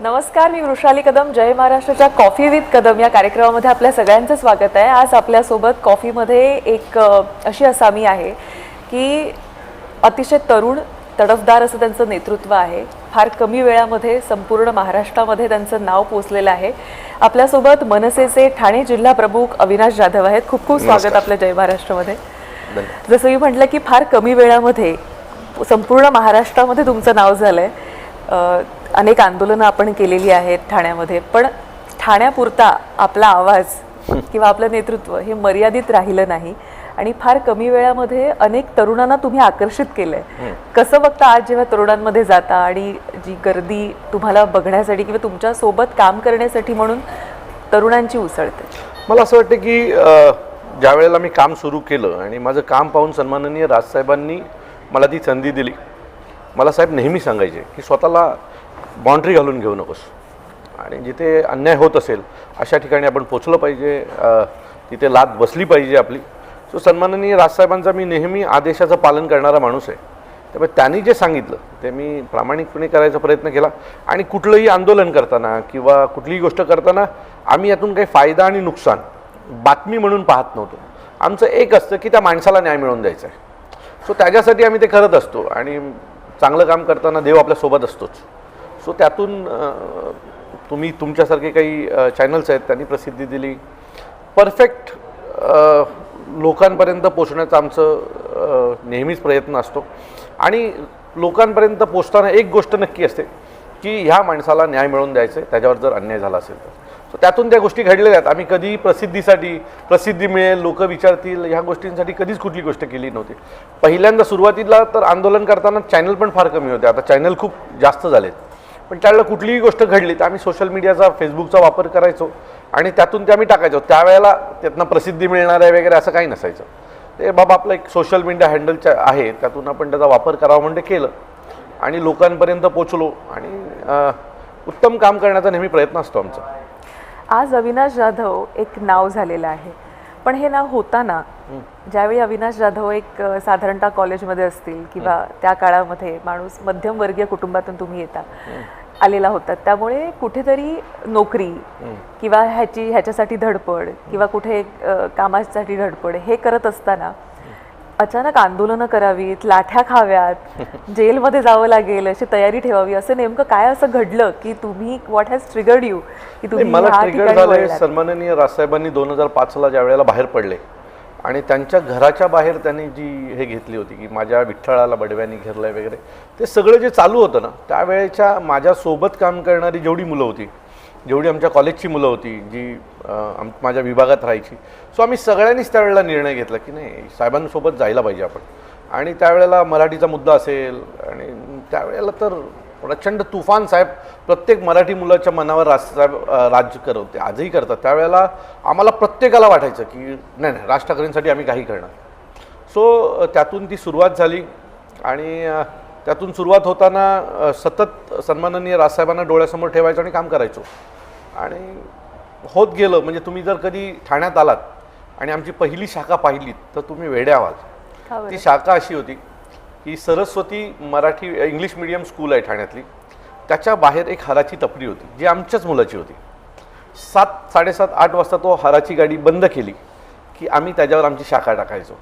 नमस्कार, मी वृषाली कदम. जय महाराष्ट्राच्या coffee with Kadam या कार्यक्रमामध्ये आपल्या सगळ्यांचं स्वागत आहे. आज आपल्यासोबत कॉफीमध्ये एक अशी असामी आहे की अतिशय तरुण तडफदार असं त्यांचं नेतृत्व आहे. फार कमी वेळामध्ये संपूर्ण महाराष्ट्रामध्ये त्यांचं नाव पोचलेलं आहे. आपल्यासोबत मनसेचे ठाणे जिल्हा प्रमुख अविनाश जाधव आहेत. खूप खूप स्वागत आपल्या जय महाराष्ट्रामध्ये. जसं मी म्हटलं की फार कमी वेळामध्ये संपूर्ण महाराष्ट्रामध्ये तुमचं नाव झालं आहे. अनेक आंदोलनं आपण केलेली आहेत ठाण्यामध्ये, पण ठाण्यापुरता आपला आवाज किंवा आपलं नेतृत्व हे मर्यादित राहिलं नाही आणि फार कमी वेळामध्ये अनेक तरुणांना तुम्ही आकर्षित केलंय. कसं बघता आज जेव्हा तरुणांमध्ये जाता आणि जी गर्दी तुम्हाला बघण्यासाठी किंवा तुमच्या सोबत काम करण्यासाठी म्हणून तरुणांची उसळते? मला असं वाटतं की ज्या वेळेला मी काम सुरू केलं आणि माझं काम पाहून सन्माननीय राजसाहेबांनी मला ती संधी दिली. मला साहेब नेहमी सांगायचे की स्वतःला बाउंड्री घालून घेऊ नकोस आणि जिथे अन्याय होत असेल अशा ठिकाणी आपण पोचलं पाहिजे, तिथे लाद बसली पाहिजे आपली. सो सन्माननीय राजसाहेबांचा मी नेहमी आदेशाचं पालन करणारा माणूस आहे. त्यामुळे त्यांनी जे सांगितलं ते मी प्रामाणिकपणे करायचा प्रयत्न केला आणि कुठलंही आंदोलन करताना किंवा कुठलीही गोष्ट करताना आम्ही यातून काही फायदा आणि नुकसान बातमी म्हणून पाहत नव्हतो. आमचं एक असतं की त्या माणसाला न्याय मिळवून द्यायचा आहे. सो त्याच्यासाठी आम्ही ते करत असतो आणि चांगलं काम करताना देव आपल्यासोबत असतोच. सो त्यातून तुम्ही तुमच्यासारखे काही चॅनल्स आहेत त्यांनी प्रसिद्धी दिली. परफेक्ट लोकांपर्यंत पोचण्याचा आमचं नेहमीच प्रयत्न असतो आणि लोकांपर्यंत पोचताना एक गोष्ट नक्की असते की ह्या माणसाला न्याय मिळवून द्यायचं आहे, त्याच्यावर जर अन्याय झाला असेल तर. सो त्यातून त्या गोष्टी घडलेल्या आहेत. आम्ही कधी प्रसिद्धी मिळेल, लोक विचारतील ह्या गोष्टींसाठी कधीच कुठली गोष्ट केली नव्हती. पहिल्यांदा सुरुवातीला तर आंदोलन करताना चॅनल पण फार कमी होते. आता चॅनल खूप जास्त झालेत, पण त्यावेळेला कुठलीही गोष्ट घडली तर आम्ही सोशल मीडियाचा, फेसबुकचा वापर करायचो आणि त्यातून ते आम्ही टाकायचो. त्यावेळेला त्यातनं प्रसिद्धी मिळणार आहे वगैरे असं काही नसायचं. ते बाबा आपलं एक सोशल मीडिया हँडलच्या आहे त्यातून आपण त्याचा वापर करावा म्हणजे केलं आणि लोकांपर्यंत पोचलो आणि उत्तम काम करण्याचा नेहमी प्रयत्न असतो आमचा. आज अविनाश जाधव एक नाव झालेलं आहे, पण हे नाव होताना ज्यावेळी अविनाश जाधव एक साधारणतः कॉलेजमध्ये असतील किंवा त्या काळामध्ये माणूस मध्यमवर्गीय कुटुंबातून तुम्ही आलेला होता, त्यामुळे कुठेतरी नोकरी किंवा ह्याच्यासाठी धडपड किंवा कुठे कामासाठी धडपड हे करत असताना अचानक आंदोलनं करावीत, लाठ्या खाव्यात, जेलमध्ये जावं लागेल अशी तयारी ठेवावी, असं नेमकं काय असं घडलं की तुम्ही व्हॉट हॅज ट्रिगर्ड यू की तुम्ही मला ट्रिगर झालं? सन्माननीय राजसाहेबांनी 2005ला ज्या वेळेला बाहेर पडले आणि त्यांच्या घराच्या बाहेर त्यांनी जी हे घेतली होती की माझ्या विठ्ठळाला बडव्यानी घेरलंय वगैरे, ते सगळं जे चालू होतं ना, त्यावेळेच्या माझ्यासोबत काम करणारी जेवढी मुलं होती, जेवढी आमच्या कॉलेजची मुलं होती, जी माझ्या विभागात राहायची, सो आम्ही सगळ्यांनीच त्यावेळेला निर्णय घेतला की नाही, साहेबांसोबत जायला पाहिजे आपण. आणि त्यावेळेला मराठीचा मुद्दा असेल आणि त्यावेळेला तर प्रचंड तुफान साहेब प्रत्येक मराठी मुलाच्या मनावर राज्य करत होते, आजही करतात. त्यावेळेला आम्हाला प्रत्येकाला वाटायचं की नाही नाही, राज ठाकरेंसाठी आम्ही काही करणार. सो त्यातून ती सुरुवात झाली आणि त्यातून सुरुवात होताना सतत सन्माननीय राजसाहेबांना डोळ्यासमोर ठेवायचं आणि काम करायचो आणि होत गेलं. म्हणजे तुम्ही जर कधी ठाण्यात आलात आणि आमची पहिली शाखा पाहिलीत तर तुम्ही वेडे व्हाल. ती शाखा अशी होती की Saraswati Marathi English medium school आहे ठाण्यातली, त्याच्या बाहेर एक हाराची टपरी होती जी आमच्याच मुलाची होती. 7:30-8 वाजता तो हाराची गाडी बंद केली की आम्ही त्याच्यावर आमची शाखा टाकायचो.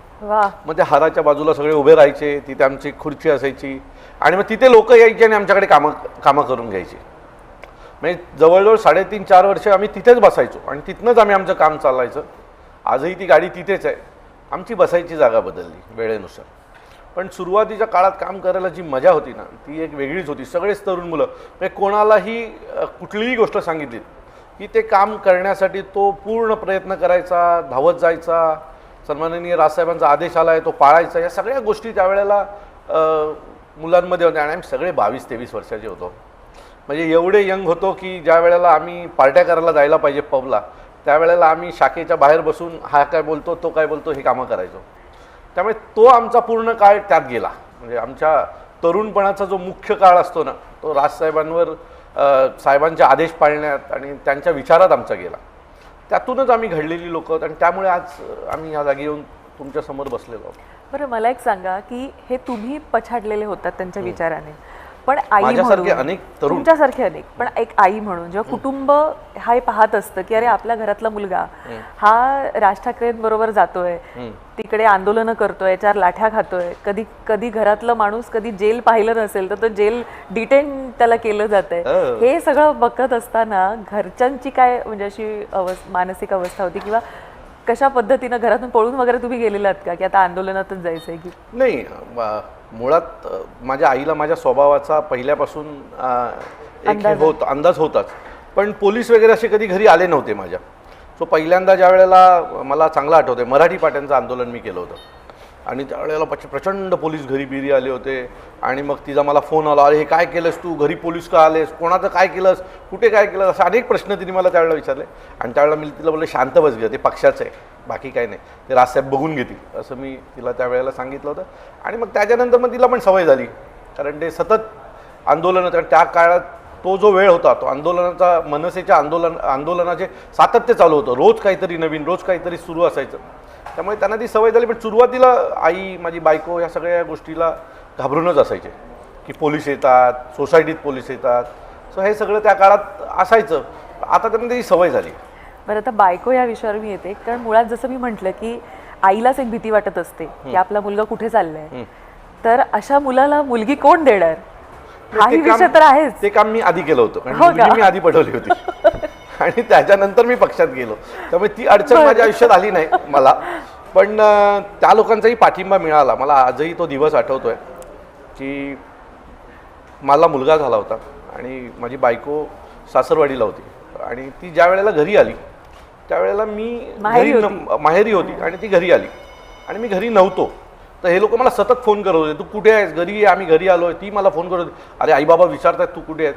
मग त्या हाराच्या बाजूला सगळे उभे राहायचे, तिथे आमची खुर्ची असायची आणि मग तिथे लोक यायचे आणि आमच्याकडे कामं करून घ्यायची. म्हणजे जवळजवळ 3.5-4 वर्ष आम्ही तिथेच बसायचो आणि तिथनंच आम्ही आमचं काम चालायचं. आजही ती गाडी तिथेच आहे. आमची बसायची जागा बदलली वेळेनुसार, पण सुरुवातीच्या काळात काम करायला जी मजा होती ना, ती एक वेगळीच होती. सगळेच तरुण मुलं, म्हणजे कोणालाही कुठलीही गोष्ट सांगितली की ते काम करण्यासाठी तो पूर्ण प्रयत्न करायचा, धावत जायचा. सन्माननीय राजसाहेबांचा आदेश आला आहे तो पाळायचा. या सगळ्या गोष्टी त्यावेळेला मुलांमध्ये होत्या आणि आम्ही सगळे 22-23 वर्षाचे होतो. म्हणजे एवढे यंग होतो की ज्या वेळेला आम्ही पार्ट्या करायला जायला पाहिजे पबला, त्यावेळेला आम्ही शाखेच्या बाहेर बसून हा काय बोलतो तो काय बोलतो हे कामं करायचो. त्यामुळे तो आमचा पूर्ण काळ त्यात गेला. म्हणजे आमच्या तरुणपणाचा जो मुख्य काळ असतो ना, तो राजसाहेबांवर साहेबांचे आदेश पाळण्यात आणि त्यांच्या विचारात आमचा गेला. त्यातूनच आम्ही घडलेली लोक आणि त्यामुळे आज आम्ही या जागी येऊन तुमच्यासमोर बसलेलो आहोत. बरं, मला एक सांगा की हे तुम्ही पछाडलेले होतात त्यांच्या विचाराने, पण आई माझ्यासारखे म्हणून, अनेक तरुण तुमच्यासारखे अनेक, पण एक आई म्हणून जेव्हा कुटुंब हा पाहत असतं की अरे आपल्या घरातला मुलगा हा राज ठाकरेंबरोबर जातोय, तिकडे आंदोलनं करतोय, 4 लाठ्या खातोय, कधी कधी घरातलं माणूस कधी जेल पाहिलं नसेल तर तो जेल डिटेन त्याला केलं जातंय, हे सगळं बघत असताना घरच्यांची काय म्हणजे अशी मानसिक अवस्था होती, किंवा कशा पद्धतीनं घरातून पळून वगैरे तुम्ही गेलेलात का की आता आंदोलनातच जायचंय की? नाही, मुळात माझ्या आईला माझ्या स्वभावाचा पहिल्यापासून अंदाज होताच, पण पोलीस वगैरे असे कधी घरी आले नव्हते माझ्या. सो पहिल्यांदा ज्या वेळेला मला चांगलं आठवतंय, मराठी पाट्यांचं आंदोलन मी केलं होतं आणि त्यावेळेला प्रचंड पोलीस घरी बिरी आले होते आणि मग तिचा मला फोन आला, अरे हे काय केलंस तू, घरी पोलीस का आलेस, कोणाचं काय केलंस, कुठे काय केलं, असे अनेक प्रश्न तिने मला त्यावेळेला विचारले. आणि त्यावेळेला मी तिला बोलले शांत बस गं, ते पक्षाचं आहे, बाकी काय नाही, ते राजसाहेब बघून घेतील, असं मी तिला त्यावेळेला सांगितलं होतं. आणि मग त्याच्यानंतर मग तिला पण सवय झाली, कारण ते सतत आंदोलनं, कारण त्या काळात तो जो वेळ होता तो आंदोलनाचा, मनसेच्या आंदोलनाचे सातत्य चालू होतं, रोज काहीतरी नवीन, रोज काहीतरी सुरू असायचं, त्यामुळे त्यांना ती सवय झाली. पण सुरुवातीला आई, माझी बायको या सगळ्या गोष्टीला घाबरूनच असायचे की पोलीस येतात, सोसायटीत पोलीस येतात, सो हे सगळं त्या काळात असायचं. आता त्यांना त्याची सवय झाली. बरं, आता बायको या विषयावर मी येते, कारण मुळात जसं मी म्हटलं की आईलाच एक भीती वाटत असते की आपला मुलगा कुठे चाललाय, तर अशा मुलाला मुलगी कोण देणार, हाही विषय तर आहेच. ते काम मी आधी केलं होतं, कारण मी आधी पटवली होती आणि त्याच्यानंतर मी पक्षात गेलो, त्यामुळे ती अडचण माझ्या आयुष्यात आली नाही मला. पण त्या लोकांचाही पाठिंबा मिळाला. मला आजही तो दिवस आठवतोय की मला मुलगा झाला होता आणि माझी बायको सासरवाडीला होती आणि ती ज्या वेळेला घरी आली त्यावेळेला मी माहेरी होती आणि ती घरी आली आणि मी घरी नव्हतो. तर हे लोक मला सतत फोन करत होते, तू कुठे आहेस, घरी आहे, आम्ही घरी आलो आहे. ती मला फोन करत होती, अरे आई बाबा विचारतात तू कुठे आहेत.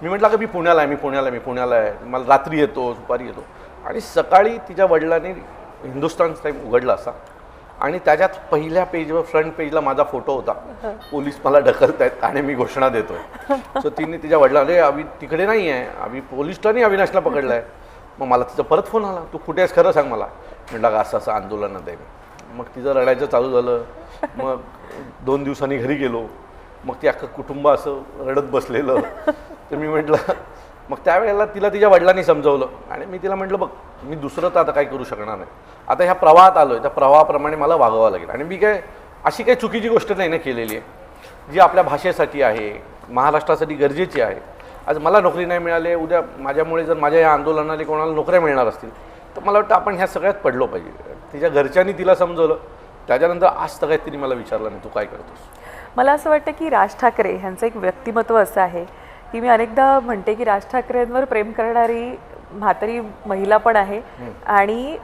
मी म्हटलं की मी पुण्याला आहे, मला रात्री येतो, दुपारी येतो. आणि सकाळी तिच्या वडिलांनी हिंदुस्तान टाइम उघडला असा आणि त्याच्यात पहिल्या पेजवर, फ्रंट पेजला माझा फोटो होता, पोलीस मला ढकलत आहेत आणि मी घोषणा देतोय. सो तिने तिच्या वडिलांना, अरे अभि तिकडे नाही आहे, पोलिसांनी अविनाशला पकडलं आहे. मग मला तिचा परत फोन आला, तू कुठे आहेस खरं सांग मला. म्हटलं का असं आंदोलनात आहे मी. मग तिचं रडायचं चालू झालं. मग 2 दिवसांनी घरी गेलो, मग ती अख्खं कुटुंब असं रडत बसलेलं. तर मी म्हटलं, मग त्यावेळेला तिला तिच्या वडिलांनी समजवलं आणि मी तिला म्हटलं, बघ मी दुसरं तर आता काही करू शकणार नाही, आता ह्या प्रवाहात आलो आहे, त्या प्रवाहाप्रमाणे मला वागावं लागेल. आणि मी काय अशी काही चुकीची गोष्ट नाही ना केलेली आहे, जी आपल्या भाषेसाठी आहे, महाराष्ट्रासाठी गरजेची आहे. आज मला नोकरी नाही मिळाली, उद्या माझ्यामुळे जर माझ्या या आंदोलनाला कोणाला नोकऱ्या मिळणार असतील तर मला वाटतं आपण ह्या सगळ्यात पडलो पाहिजे. तिच्या घरच्यांनी तिला समजवलं, त्याच्यानंतर आज तर काही तिने मला विचारलं नाही तू काय करतोस. मला असं वाटतं की राज ठाकरे ह्यांचं एक व्यक्तिमत्व असं आहे की मी अनेकदा म्हणते की राज ठाकरेंवर प्रेम करणारी म्हातारी महिला पण आहे आणि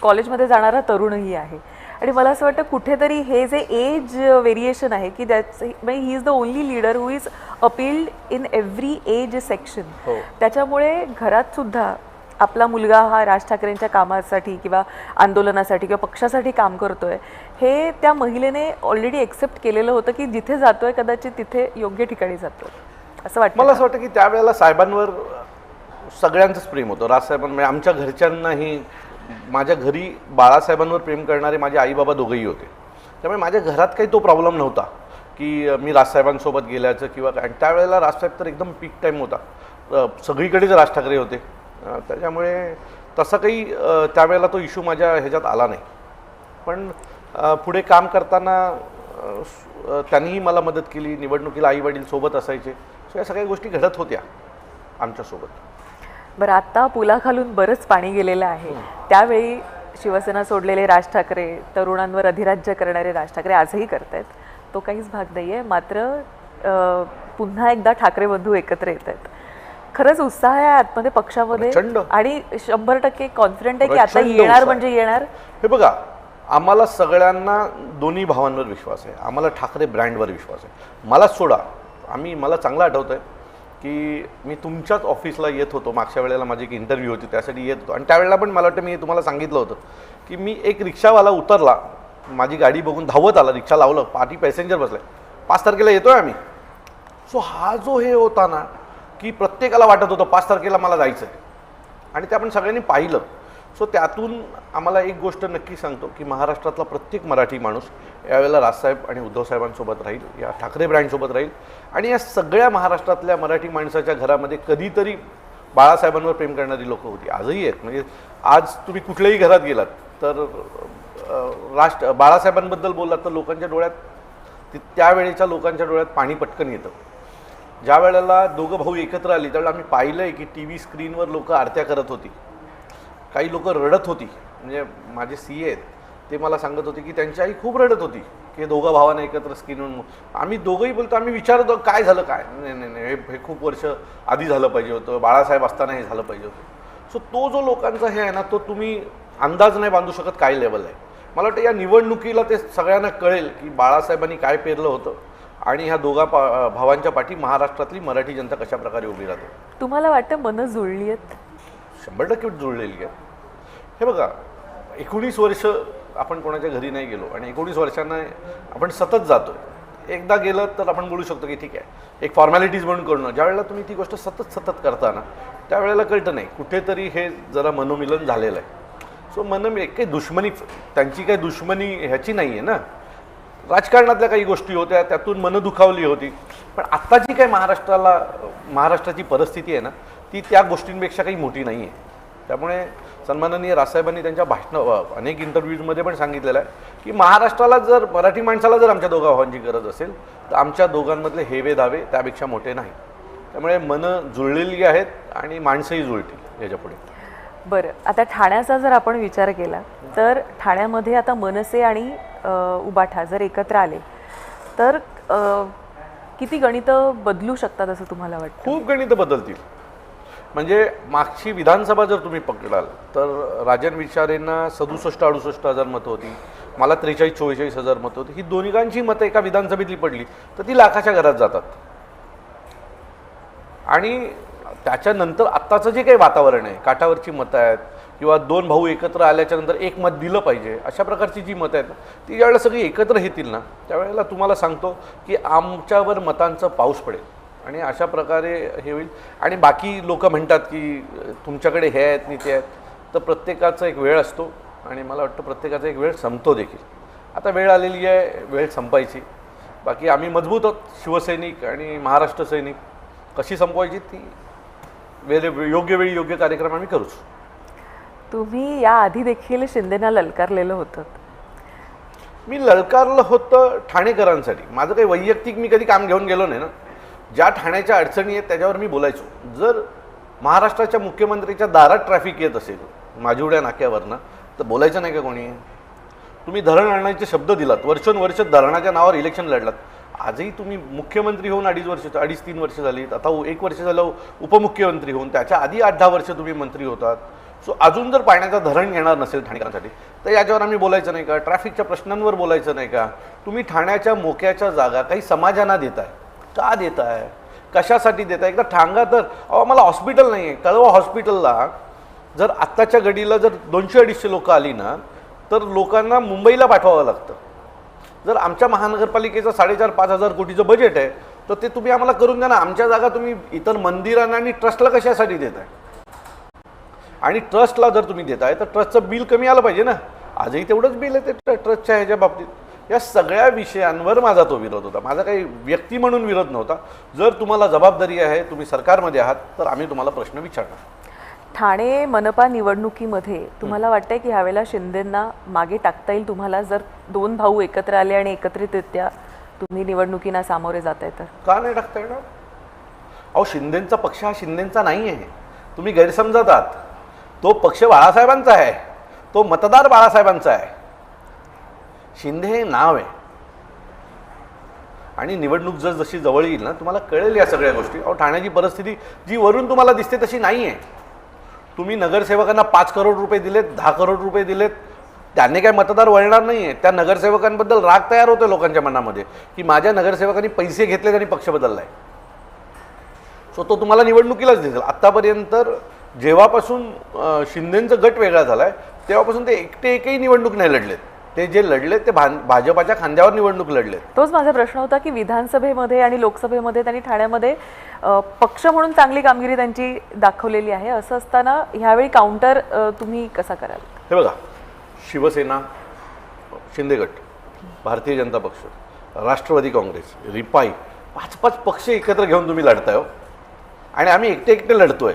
कॉलेजमध्ये जाणारा तरुणही आहे. आणि मला असं वाटतं कुठेतरी हे जे एज व्हेरिएशन आहे की that's he is the only leader who is appealed in every age section. त्याच्यामुळे घरात सुद्धा आपला मुलगा हा राज ठाकरेंच्या कामासाठी किंवा आंदोलनासाठी किंवा पक्षासाठी काम करतोय हे त्या महिलेने ऑलरेडी एक्सेप्ट केलेलं होतं की जिथे जातोय कदाचित तिथे योग्य ठिकाणी जातोय असं वाटतं. मला असं वाटतं की त्यावेळेला साहेबांवर सगळ्यांचंच प्रेम होतं, राजसाहेबांमध्ये. आमच्या घरच्यांनाही, माझ्या घरी बाळासाहेबांवर प्रेम करणारे माझे आई बाबा दोघंही होते, त्यामुळे माझ्या घरात काही तो प्रॉब्लेम नव्हता की मी राजसाहेबांसोबत गेल्याचं किंवा काय. त्यावेळेला राजसाहेब तर एकदम पीक टाईम होता, सगळीकडेच राज ठाकरे होते, त्याच्यामुळे तसं काही त्यावेळेला तो इश्यू माझ्या ह्याच्यात आला नाही. पण पुढे काम करताना त्यांनीही मला मदत केली, निवडणुकीला आई वडील सोबत असायचे, सो या सगळ्या गोष्टी घडत होत्या आमच्यासोबत. बरं, आता पुलाखालून बरंच पाणी गेलेलं आहे. त्यावेळी शिवसेना सोडलेले राज ठाकरे, तरुणांवर अधिराज्य करणारे राज ठाकरे आजही करतायत, तो काहीच भाग नाही आहे. मात्र पुन्हा एकदा ठाकरे बंधू एकत्र येत आहेत. खरंच उत्साह आहे आतमध्ये पक्षामध्ये आणि 100% कॉन्फिडंट आहे की आता येणार म्हणजे येणार. हे बघा, आम्हाला सगळ्यांना दोन्ही भावांवर विश्वास आहे, आम्हाला ठाकरे ब्रँडवर विश्वास आहे. मलाच सोडा, मला चांगलं आठवतं आहे की मी तुमच्याच ऑफिसला येत होतो, मागच्या वेळेला माझी एक इंटरव्ह्यू होती त्यासाठी येत होतो आणि त्यावेळेला पण मला वाटतं मी तुम्हाला सांगितलं होतं की मी एक रिक्षावाला उतरला, माझी गाडी बघून धावत आला, रिक्षा लावलं, पाठी पॅसेंजर बसले, 5 तारखेला येतोय आम्ही. सो हा जो हे होता ना की प्रत्येकाला वाटत होतं 5 तारखेला मला जायचं आहे आणि ते आपण सगळ्यांनी पाहिलं. सो त्यातून आम्हाला एक गोष्ट नक्की सांगतो की महाराष्ट्रातला प्रत्येक मराठी माणूस यावेळेला राजसाहेब आणि उद्धवसाहेबांसोबत राहील, या ठाकरे ब्रँडसोबत राहील. आणि या सगळ्या महाराष्ट्रातल्या मराठी माणसाच्या घरामध्ये कधीतरी बाळासाहेबांवर प्रेम करणारी लोकं होती, आजही आहेत. म्हणजे आज तुम्ही कुठल्याही घरात गेलात तर बाळासाहेबांबद्दल बोललात तर लोकांच्या डोळ्यात, त्यावेळेच्या लोकांच्या डोळ्यात पाणी पटकन येतं. ज्या वेळेला दोघं भाऊ एकत्र आली त्यावेळेला आम्ही पाहिलं आहे की टी व्ही स्क्रीनवर लोकं आरत्या करत होती, काही लोकं रडत होती. म्हणजे माझे सी आहेत ते मला सांगत होते की त्यांची आई खूप रडत होती की दोघं भावांना एकत्र स्क्रीनवर. आम्ही दोघंही बोलतो, आम्ही विचारतो काय झालं, काय नाही नाही नाही हे खूप वर्ष आधी झालं पाहिजे होतं, बाळासाहेब असताना हे झालं पाहिजे होतं. सो तो जो लोकांचा हे आहे ना, तो तुम्ही अंदाज नाही बांधू शकत काय लेवल आहे. मला वाटतं या निवडणुकीला ते सगळ्यांना कळेल की बाळासाहेबांनी काय पेरलं होतं आणि ह्या दोघा भावांच्या पाठी महाराष्ट्रातली मराठी जनता कशा प्रकारे उभी राहते. तुम्हाला वाटतं मनं जुळली आहेत? 100% जुळलेली आहे. हे बघा, 19 वर्ष आपण कोणाच्या घरी नाही गेलो आणि 19 वर्षांना आपण सतत जातो. एकदा गेलं तर आपण बोलू शकतो की ठीक आहे, एक फॉर्मॅलिटीज म्हणून करणं. ज्यावेळेला तुम्ही ती गोष्ट सतत सतत करता ना, त्यावेळेला कळतं नाही कुठेतरी हे जरा मनोमिलन झालेलं आहे. सो काही दुश्मनी, त्यांची काही दुश्मनी ह्याची नाही आहे ना, राजकारणातल्या काही गोष्टी होत्या त्यातून मनं दुखावली होती. पण आत्ताची काय महाराष्ट्राची परिस्थिती आहे ना, ती त्या गोष्टींपेक्षा काही मोठी नाही आहे. त्यामुळे सन्माननीय राजसाहेबांनी त्यांच्या अनेक इंटरव्ह्यूजमध्ये पण सांगितलेलं आहे की महाराष्ट्राला जर मराठी माणसाला जर आमच्या दोघा भावांची गरज असेल तर आमच्या दोघांमधले हेवे दावे त्यापेक्षा मोठे नाही. त्यामुळे मनं जुळलेली आहेत आणि माणसंही जुळतील याच्यापुढे. बरं, आता ठाण्याचा जर आपण विचार केला तर ठाण्यामध्ये आता मनसे आणि उबाठा जर एकत्र आले तर किती गणितं बदलू शकतात असं तुम्हाला वाटतं? खूप गणितं बदलतील. म्हणजे मागची विधानसभा जर तुम्ही पकडाल तर राजन विचारेंना 67-68 हजार मतं होती, मला 43-44 हजार मतं होती. ही दोन्हीकांची मतं एका विधानसभेतली पडली तर ती लाखाच्या घरात जातात. आणि त्याच्यानंतर आत्ताचं जे काही वातावरण आहे, काठावरची मतं आहेत किंवा दोन भाऊ एकत्र आल्याच्या नंतर एक मत दिलं पाहिजे अशा प्रकारची जी मतं आहेत ना, ती ज्यावेळेला सगळी एकत्र येतील ना, त्यावेळेला तुम्हाला सांगतो की आमच्यावर मतांचं पाऊस पडेल आणि अशा प्रकारे हे होईल. आणि बाकी लोक म्हणतात की तुमच्याकडे हे आहेत आणि ते आहेत, तर प्रत्येकाचा एक वेळ असतो आणि मला वाटतं प्रत्येकाचा एक वेळ संपतो देखील. आता वेळ आलेली आहे वेळ संपायची. बाकी आम्ही मजबूत आहोत, शिवसैनिक आणि महाराष्ट्र सैनिक. कशी संपवायची ती योग्य वेळी योग्य कार्यक्रम आम्ही करूच. तुम्ही याआधी देखील शिंदेना ललकारलेलं होतं. मी ललकारलं होतं ठाणेकरांसाठी. माझं काही वैयक्तिक मी कधी काम घेऊन गेलो नाही ना. ज्या ठाण्याच्या अडचणी आहेत त्याच्यावर मी बोलायचो. जर महाराष्ट्राच्या मुख्यमंत्र्यांच्या दारात ट्रॅफिक येत असेल माजिवड्या नाक्यावरनं तर बोलायचं नाही का कोणी? तुम्ही धरण आणण्याचे शब्द दिलात, वर्षोनवर्ष धरणाच्या नावावर इलेक्शन लढलात. आजही तुम्ही मुख्यमंत्री होऊन 2.5-3 वर्ष झाली, आता 1 वर्ष झालं उपमुख्यमंत्री होऊन, त्याच्या आधी 8-10 वर्ष तुम्ही मंत्री होतात. सो अजून जर पाण्याचं धरण घेणार नसेल ठाणेकरांसाठी तर याच्यावर आम्ही बोलायचं नाही का? ट्रॅफिकच्या प्रश्नांवर बोलायचं नाही का? तुम्ही ठाण्याच्या मोक्याच्या जागा काही समाजांना देताय, का देताय, कशासाठी देताय? एकदा ठांगा तर. मला हॉस्पिटल नाही आहे, कळवा हॉस्पिटलला जर आत्ताच्या घडीला जर 200-250 लोकं आली ना तर लोकांना मुंबईला पाठवावं लागतं. जर आमच्या महानगरपालिकेचं 4,500-5,000 हजार कोटीचं बजेट आहे तर ते तुम्ही आम्हाला करून द्या ना. आमच्या जागा तुम्ही इतर मंदिरांना आणि ट्रस्टला कशासाठी देताय? आणि ट्रस्टला जर तुम्ही देताय तर ट्रस्टचं बिल कमी आलं पाहिजे ना. आजही तेवढंच बिल आहे ते ट्रस्टच्या ह्याच्या बाबतीत. या सगळ्या विषयांवर माझा तो विरोध होता. माझा काही व्यक्ती म्हणून विरोध नव्हता. जर तुम्हाला जबाबदारी आहे, तुम्ही सरकारमध्ये आहात, तर आम्ही तुम्हाला प्रश्न विचारणार. ठाणे मनपा निवडणुकीमध्ये तुम्हाला वाटतंय की ह्यावेळेला शिंदेंना मागे टाकता येईल तुम्हाला, जर दोन भाऊ एकत्र आले आणि एकत्रितरित्या तुम्ही निवडणुकींना सामोरे जाताय तर? का नाही टाकता येणार? अहो, शिंदेंचा पक्ष हा शिंदेंचा नाही आहे, तुम्ही गैरसमजत आहात. तो पक्ष बाळासाहेबांचा आहे, तो मतदार बाळासाहेबांचा आहे. शिंदे हे नाव आहे. आणि निवडणूक जशी जवळ येईल ना तुम्हाला कळेल या सगळ्या गोष्टी. अहो, ठाण्याची परिस्थिती जी वरून तुम्हाला दिसते तशी नाही आहे. तुम्ही नगरसेवकांना 5 करोड रुपये दिलेत, 10 करोड रुपये दिलेत, त्यांनी काय मतदार वळणार नाही आहे. त्या नगरसेवकांबद्दल राग तयार होतो लोकांच्या मनामध्ये की माझ्या नगरसेवकांनी पैसे घेतलेत आणि पक्ष बदलला आहे. सो तो तुम्हाला निवडणुकीलाच दिसेल. आत्तापर्यंत जेव्हापासून शिंदेंचा गट वेगळा झाला आहे तेव्हापासून ते एकही निवडणूक नाही लढलेत. ते जे लढले ते भाजपाच्या खांद्यावर निवडणूक लढले. तोच माझा प्रश्न होता की विधानसभेमध्ये आणि लोकसभेमध्ये त्यांनी ठाण्यामध्ये पक्ष म्हणून चांगली कामगिरी त्यांची दाखवलेली आहे. असं असताना ह्यावेळी काउंटर तुम्ही कसा कराल? हे बघा, शिवसेना, शिंदेगट, भारतीय जनता पक्ष, राष्ट्रवादी काँग्रेस, रिपाई, 5-5 पक्ष एकत्र घेऊन तुम्ही लढताय हो. आणि आम्ही एकटे लढतोय.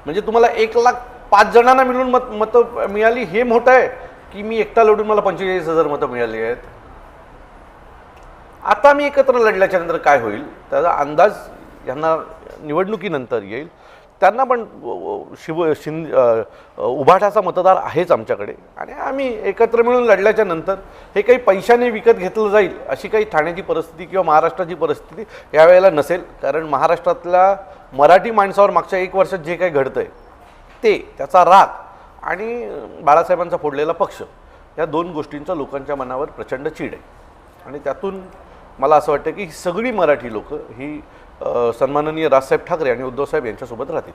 म्हणजे तुम्हाला 1,05,000 जणांना मिळून मतं मिळाली हे मोठं आहे की मी एकटा लढून मला 45,000 मतं मिळाली आहेत. आता मी एकत्र लढल्याच्या नंतर काय होईल त्याचा अंदाज यांना निवडणुकीनंतर येईल. त्यांना पण उभाटाचा मतदार आहेच आमच्याकडे. आणि आम्ही एकत्र मिळून लढल्याच्या नंतर हे काही पैशाने विकत घेतलं जाईल अशी काही ठाण्याची परिस्थिती किंवा महाराष्ट्राची परिस्थिती यावेळेला नसेल. कारण महाराष्ट्रातल्या मराठी माणसावर मागच्या 1 वर्षात जे काही घडतंय ते, त्याचा राग आणि बाळासाहेबांचा फोडलेला पक्ष, या 2 गोष्टींचा लोकांच्या मनावर प्रचंड चीड आहे. आणि त्यातून मला असं वाटतं की सगळी मराठी लोक ही सन्माननीय राजसाहेब ठाकरे आणि उद्धवसाहेब यांच्यासोबत राहतील.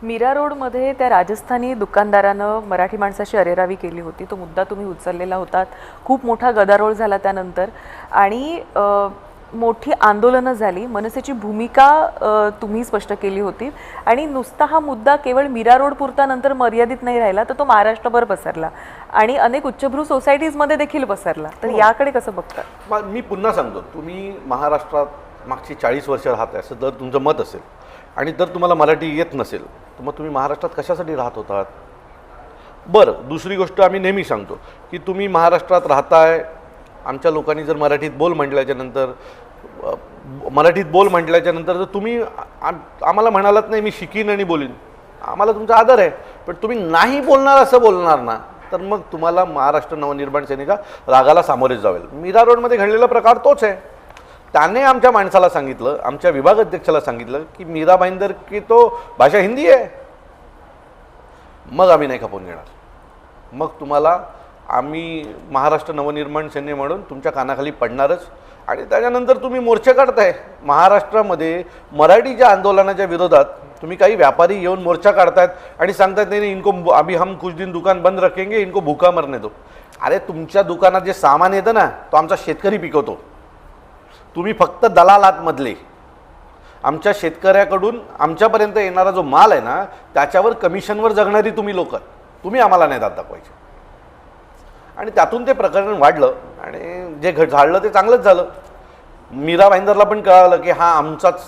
मीरा रोडमध्ये त्या राजस्थानी दुकानदारानं मराठी माणसाशी अरेरावी केली होती. तो मुद्दा तुम्ही उचललेला होतात. खूप मोठा गदारोळ झाला त्यानंतर आणि मोठी आंदोलनं झाली. मनसेची भूमिका तुम्ही स्पष्ट केली होती आणि नुसता हा मुद्दा केवळ मीरा रोड पुरता नंतर मर्यादित नाही राहिला, तर तो महाराष्ट्रभर पसरला आणि अनेक उच्चभ्रू सोसायटीजमध्ये देखील पसरला. तर याकडे कसं बघता? मी पुन्हा सांगतो, तुम्ही महाराष्ट्रात मागची 40 वर्ष राहताय असं जर तुमचं मत असेल आणि जर तुम्हाला मराठी येत नसेल तर मग तुम्ही महाराष्ट्रात कशासाठी राहत होतात? बरं, दुसरी गोष्ट आम्ही नेहमी सांगतो की तुम्ही महाराष्ट्रात राहताय, आमच्या लोकांनी जर मराठीत बोल म्हटल्याच्या नंतर जर तुम्ही आम्हाला म्हणालात नाही मी शिकीन आणि बोलीन, आम्हाला तुमचा आदर आहे, पण तुम्ही नाही बोलणार असं बोलणार ना, तर मग तुम्हाला महाराष्ट्र नवनिर्माण सेनेच्या रागाला सामोरे जावेल. मीरा रोडमध्ये घडलेला प्रकार तोच आहे. त्याने आमच्या माणसाला सांगितलं, आमच्या विभाग अध्यक्षाला सांगितलं की मीरा भाईंदर की तो भाषा हिंदी आहे. मग आम्ही नाही खपवून घेणार. मग तुम्हाला आम्ही महाराष्ट्र नवनिर्माण सेने म्हणून तुमच्या कानाखाली पडणारच. आणि त्याच्यानंतर तुम्ही मोर्चे काढताय महाराष्ट्रामध्ये मराठीच्या आंदोलनाच्या विरोधात. तुम्ही काही व्यापारी येऊन मोर्चा काढतायत आणि सांगतात नाही इनको अभी हम कुछ दिन दुकान बंद रखेंगे, इनको भूका मरने दो. अरे तुमच्या दुकानात जे सामान येतं ना तो आमचा शेतकरी पिकवतो. तुम्ही फक्त दलाल आहात मधले. आमच्या शेतकऱ्याकडून आमच्यापर्यंत येणारा जो माल आहे ना त्याच्यावर कमिशनवर जगणारी तुम्ही लोक, तुम्ही आम्हाला नाही दाद दाखवायचे. आणि त्यातून ते प्रकरण वाढलं आणि जे झालं ते चांगलंच झालं. मीरा भाईंदरला पण कळालं की हा आमचाच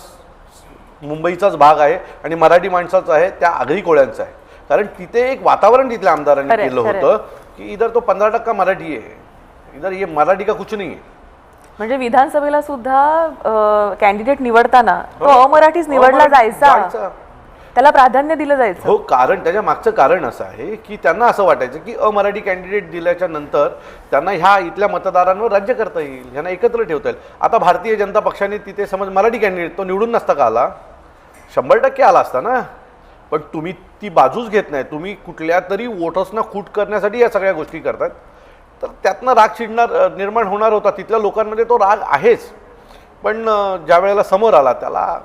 मुंबईचाच भाग आहे आणि मराठी माणसाचा आहे, त्या आगरी कोळ्यांचा आहे. कारण तिथे एक वातावरण तिथल्या आमदारांनी केलं होतं की इधर तो 15% मराठी आहे, इधर ये मराठी का कुछ नाही आहे. म्हणजे विधानसभेला सुद्धा कॅन्डिडेट निवडताना तो अमराठीच निवडला जायचा, त्याला प्राधान्य दिलं जायचं. हो, कारण त्याच्या मागचं कारण असं आहे की त्यांना असं वाटायचं की अमराठी कॅन्डिडेट दिल्याच्या नंतर त्यांना ह्या इथल्या मतदारांवर राज्य करता येईल, ह्यांना एकत्र ठेवता येईल. आता भारतीय जनता पक्षाने तिथे समज मराठी कॅन्डिडेट तो निवडून नसता का आला, 100% आला असता ना. पण तुम्ही ती बाजूच घेत नाही. तुम्ही कुठल्या तरी वोटर्सना खूट करण्यासाठी या सगळ्या गोष्टी करतात. तर त्यातनं राग निर्माण होणार होता. तिथल्या लोकांमध्ये तो राग आहेच. पण ज्या वेळेला समोर आला त्याला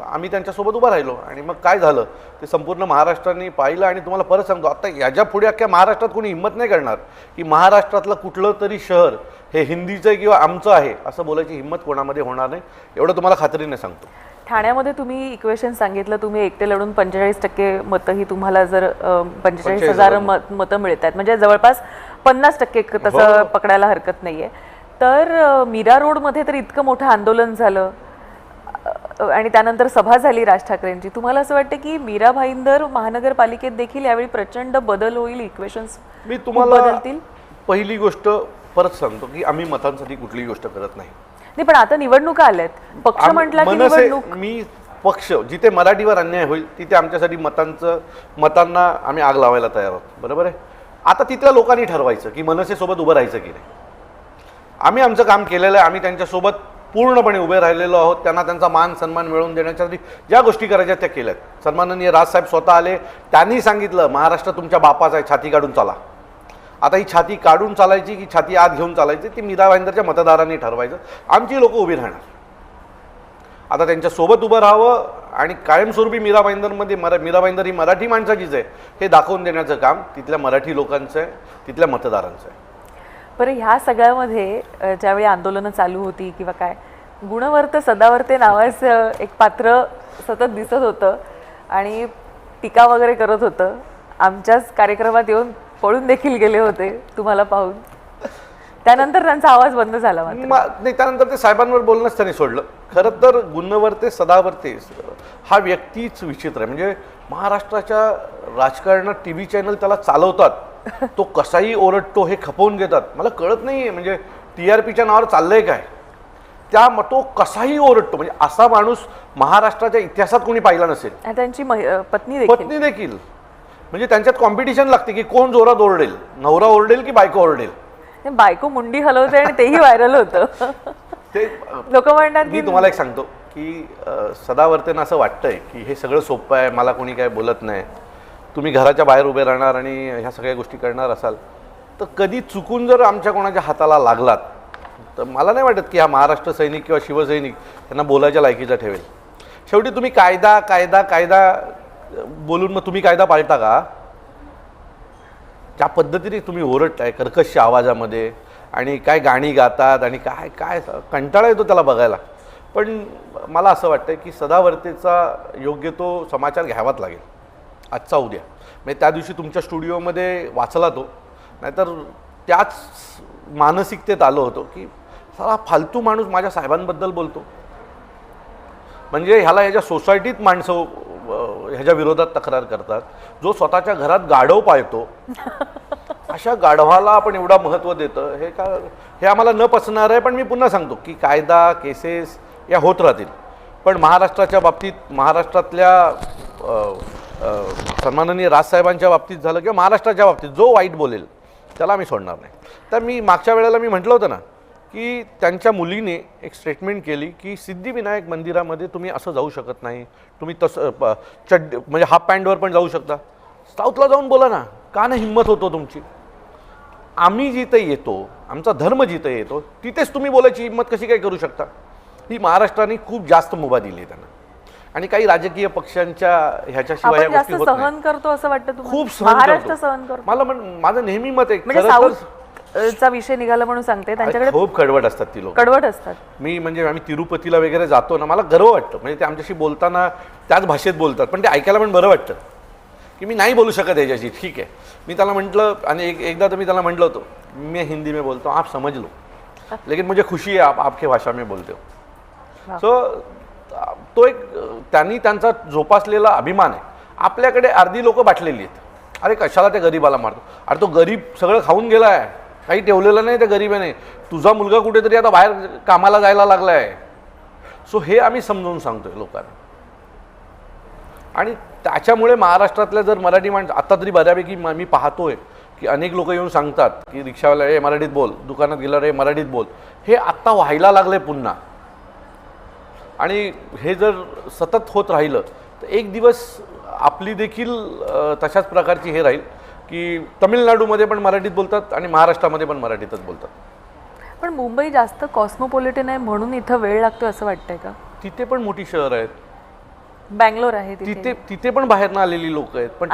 आम्ही त्यांच्यासोबत उभं राहिलो आणि मग काय झालं ते संपूर्ण महाराष्ट्राने पाहिलं. आणि तुम्हाला परत सांगतो, आता याच्या पुढे अख्ख्या महाराष्ट्रात कोणी हिंमत नाही करणार की महाराष्ट्रातलं कुठलं तरी शहर हे हिंदीचं आहे किंवा आमचं आहे असं बोलायची हिंमत कोणामध्ये होणार नाही, एवढं तुम्हाला खात्रीने सांगतो. ठाण्यामध्ये तुम्ही इक्वेशन सांगितलं, तुम्ही एकटे लढून 45% मतंही तुम्हाला जर 45,000 मतं मिळत आहेत, म्हणजे जवळपास 50% तसं पकडायला हरकत नाहीये. तर मीरा रोडमध्ये तर इतकं मोठं आंदोलन झालं आणि त्यानंतर सभा झाली राज ठाकरेंची. तुम्हाला असं वाटतं की मीरा भाईंदर महानगरपालिकेत देखील यावेळी प्रचंड बदल होईल, इक्वेशन्स मी तुम्हाला बदलतील? पहिली गोष्ट परत सांगतो की आम्ही मतांसाठी कुठलीही गोष्ट करत नाही. नाही, पण आता निवडणुका आल्यात, पक्ष म्हटला की निवडणूक. मी पक्ष जिथे मराठीवर अन्याय होईल तिथे आमच्यासाठी मतांना आम्ही आग लावायला तयार आहोत, बरोबर आहे. आता तिथल्या लोकांनी ठरवायचं की मनसेसोबत उभं राहायचं की नाही. आम्ही आमचं काम केलेलं आहे, आम्ही त्यांच्यासोबत पूर्णपणे उभे राहिलेलो आहोत. त्यांना त्यांचा मान सन्मान मिळवून देण्यासाठी ज्या गोष्टी करायच्या त्या केल्यात. सन्माननीय राजसाहेब स्वतः आले, त्यांनी सांगितलं महाराष्ट्र तुमच्या बापाचा आहे, छाती काढून चाला. आता ही छाती काढून चालायची की छाती आत घेऊन चालायची ती मीरा भाईंदरच्या मतदारांनी ठरवायचं. आमची लोक उभी राहणार. आता त्यांच्यासोबत उभं राहावं आणि कायमस्वरूपी मीरा भाईंदर ही मराठी माणसाचीच आहे हे दाखवून देण्याचं काम तिथल्या मराठी लोकांचं आहे, तिथल्या मतदारांचं आहे. बरं ह्या सगळ्यामध्ये ज्यावेळी आंदोलनं चालू होती किंवा काय, गुणवर्त सदावर्ते नावाचं एक पात्र सतत दिसत होतं आणि टीका वगैरे करत होतं. आमच्याच कार्यक्रमात येऊन पळून देखील गेले होते तुम्हाला पाहून. त्यानंतर त्यांचा आवाज बंद झाला मात्र. नाही, त्यानंतर ते साहेबांवर बोलणंच त्यांनी सोडलं. खरं तर गुणवर्ते सदावर्ते हा व्यक्तीच विचित्र आहे. म्हणजे महाराष्ट्राच्या राजकारणात टी व्ही चॅनल त्याला चालवतात, तो कसाही ओरडतो, हे खपवून घेतात. मला कळत नाही आहे म्हणजे TRPच्या नावावर चाललंय काय. तो कसाही ओरडतो. म्हणजे असा माणूस महाराष्ट्राच्या इतिहासात कोणी पाहिला नसेल. त्यांची पत्नी देखील म्हणजे त्यांच्यात कॉम्पिटिशन लागते की कोण जोरात ओरडेल, नवरा ओरडेल की बायको ओरडेल. बायको मुंडी हलवते आणि तेही व्हायरल होतं. ते लोक म्हणतात मी तुम्हाला एक सांगतो की सदावर्तेंना असं वाटतंय की हे सगळं सोपं आहे, मला कोणी काय बोलत नाही. तुम्ही घराच्या बाहेर उभे राहणार आणि ह्या सगळ्या गोष्टी करणार असाल तर कधी चुकून जर आमच्या कोणाच्या हाताला लागलात तर मला नाही वाटत की हा महाराष्ट्र सैनिक किंवा शिवसैनिक यांना बोलायच्या लायकीचा ठेवेल. शेवटी तुम्ही कायदा कायदा कायदा बोलून मग तुम्ही कायदा पाळता का? ज्या पद्धतीने तुम्ही ओरडताय कर्कश आवाजामध्ये आणि काय गाणी गातात आणि काय काय कंटाळा येतो त्याला बघायला. पण मला असं वाटतं की सदावर्तेचा योग्य तो समाचार घ्यावाच लागेल आजचा उद्या. म्हणजे त्या दिवशी तुमच्या स्टुडिओमध्ये वाचला तो, नाहीतर त्याच मानसिकतेत आलो होतो की साला फालतू माणूस माझ्या साहेबांबद्दल बोलतो. म्हणजे ह्याच्या सोसायटीत माणसं ह्याच्या विरोधात तक्रार करतात, जो स्वतःच्या घरात गाढव पाळतो अशा गाढवाला आपण एवढा महत्त्व देतं. हे आम्हाला न पचणार आहे. पण मी पुन्हा सांगतो की कायदा केसेस या होत राहतील, पण महाराष्ट्राच्या बाबतीत, महाराष्ट्रातल्या सन्माननीय राजसाहेबांच्या बाबतीत झालं किंवा महाराष्ट्राच्या बाबतीत जो वाईट बोलेल त्याला आम्ही सोडणार नाही. तर मी मागच्या वेळेला मी म्हटलं होतं ना की त्यांच्या मुलीने एक स्टेटमेंट केली की सिद्धिविनायक मंदिरामध्ये तुम्ही असं जाऊ शकत नाही, तुम्ही तसं म्हणजे हाफ पॅन्टवर पण जाऊ शकता. साऊथला जाऊन बोला ना, का नाही हिंमत होतो तुमची? आम्ही जिथे येतो, आमचा धर्म जिथे येतो तिथेच तुम्ही बोलायची हिंमत कशी काय करू शकता? ही महाराष्ट्राने खूप जास्त मुभा दिली आहे त्यांना. आणि काही राजकीय पक्षांच्या ह्याच्याशिवाय या गोष्टी होत सहन करतो असं वाटतं तुम्हाला? खूप महाराष्ट्र सहन करतो. मला माझं नेहमी मत आहे. म्हणजे साऊथचा विषय निघाला म्हणून सांगते, त्यांच्याकडे खूप कडवट असतात ती लोक, कडवट असतात. मी म्हणजे आम्ही तिरुपतीला वगैरे जातो ना, मला गर्व वाटतं. म्हणजे ते आमच्याशी बोलताना त्याच भाषेत बोलतात, पण ते ऐकायला पण बरं वाटतं की मी नाही बोलू शकत याच्याशी. ठीक आहे, मी त्याला म्हटलं आणि एकदा तर मी त्याला म्हटलं होतं मैं हिंदी में बोलता हूँ, आप समझ लो, लेकिन मुझे खुशी है आप आपकी भाषा में बोलते हो. सो तो एक त्यांनी त्यांचा जोपासलेला अभिमान आहे. आपल्याकडे अर्धी लोक बाटलेली आहेत. अरे कशाला त्या गरीबाला मारतो? अरे तो गरीब सगळं खाऊन गेला आहे, काही ठेवलेलं नाही त्या गरीबाने. तुझा मुलगा कुठेतरी आता बाहेर कामाला जायला लागला आहे. सो हे आम्ही समजून सांगतोय लोकांना. आणि त्याच्यामुळे महाराष्ट्रातल्या जर मराठी माणसं आता तरी बऱ्यापैकी मी पाहतोय की अनेक लोक येऊन सांगतात की रिक्षावाला रे मराठीत बोल, दुकानात गेला रे मराठीत बोल. हे आत्ता व्हायला लागले पुन्हा. आणि हे जर सतत होत राहिलं तर एक दिवस आपली देखील तशाच प्रकारची हे राहील की तामिळनाडूमध्ये पण मराठीत बोलतात आणि महाराष्ट्रामध्ये पण मराठीतच बोलतात. पण मुंबई जास्त कॉस्मोपॉलिटन आहे म्हणून इथं वेळ लागतो असं वाटतंय का? तिथे पण मोठी शहर आहेत, बँगलोर आहे तिथे पण बाहेरनं आलेली लोक आहेत. पण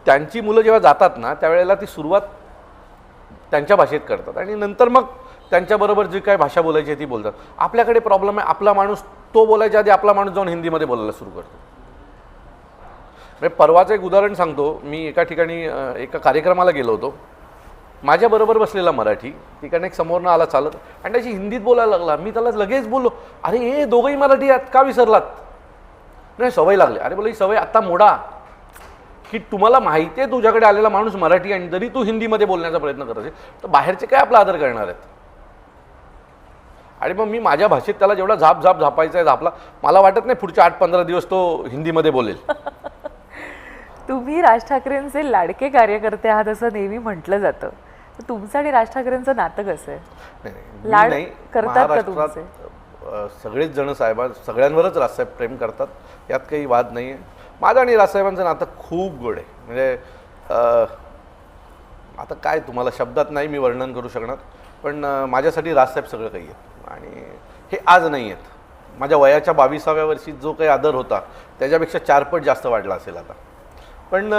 त्यांची मुलं जेव्हा जातात ना त्यावेळेला ती सुरुवात त्यांच्या भाषेत करतात आणि नंतर मग त्यांच्याबरोबर जी काय भाषा बोलायची आहे ती बोलतात. आपल्याकडे प्रॉब्लेम आहे, आपला माणूस तो बोलायच्या आधी आपला माणूस जाऊन हिंदीमध्ये बोलायला सुरू करतो. म्हणजे परवाचं एक उदाहरण सांगतो. मी एका ठिकाणी एका कार्यक्रमाला गेलो होतो. माझ्याबरोबर बसलेला मराठी ठिकाणी एक समोरनं आला चालत आणि त्याची हिंदीत बोलायला लागला. मी त्याला लगेच बोललो, अरे हे दोघंही मराठी आहेत, का विसरलात? नाही सवय लागली. अरे बोला ही सवय आत्ता मोडा की तुम्हाला माहिती आहे तुझ्याकडे आलेला माणूस मराठी आणि जरी तू हिंदीमध्ये बोलण्याचा प्रयत्न करत असेल तर बाहेरचे काय आपला आदर करणार आहेत? आणि मग मी माझ्या भाषेत त्याला जेवढा झापायचा आहे झापला. मला वाटत नाही पुढच्या 8-15 दिवस तो हिंदीमध्ये बोलेल. तुम्ही राज ठाकरेंचे लाडके कार्यकर्ते आहात असं नेहमी म्हटलं जातं. तुमचं आणि राज ठाकरेंचं नातं कसं आहे? लाड करतात का तुमचे? सगळेच जण सगळ्यांवरच राजसाहेब प्रेम करतात, यात काही वाद नाही आहे. माझं आणि राजसाहेबांचं नातं खूप गोड आहे. म्हणजे आता काय तुम्हाला शब्दात नाही मी वर्णन करू शकणार, पण माझ्यासाठी राजसाहेब सगळं काही आहे. आणि हे आज नाही आहेत. माझ्या वयाच्या 22व्या वर्षी जो काही आदर होता त्याच्यापेक्षा 4 पट जास्त वाढला असेल आता. पण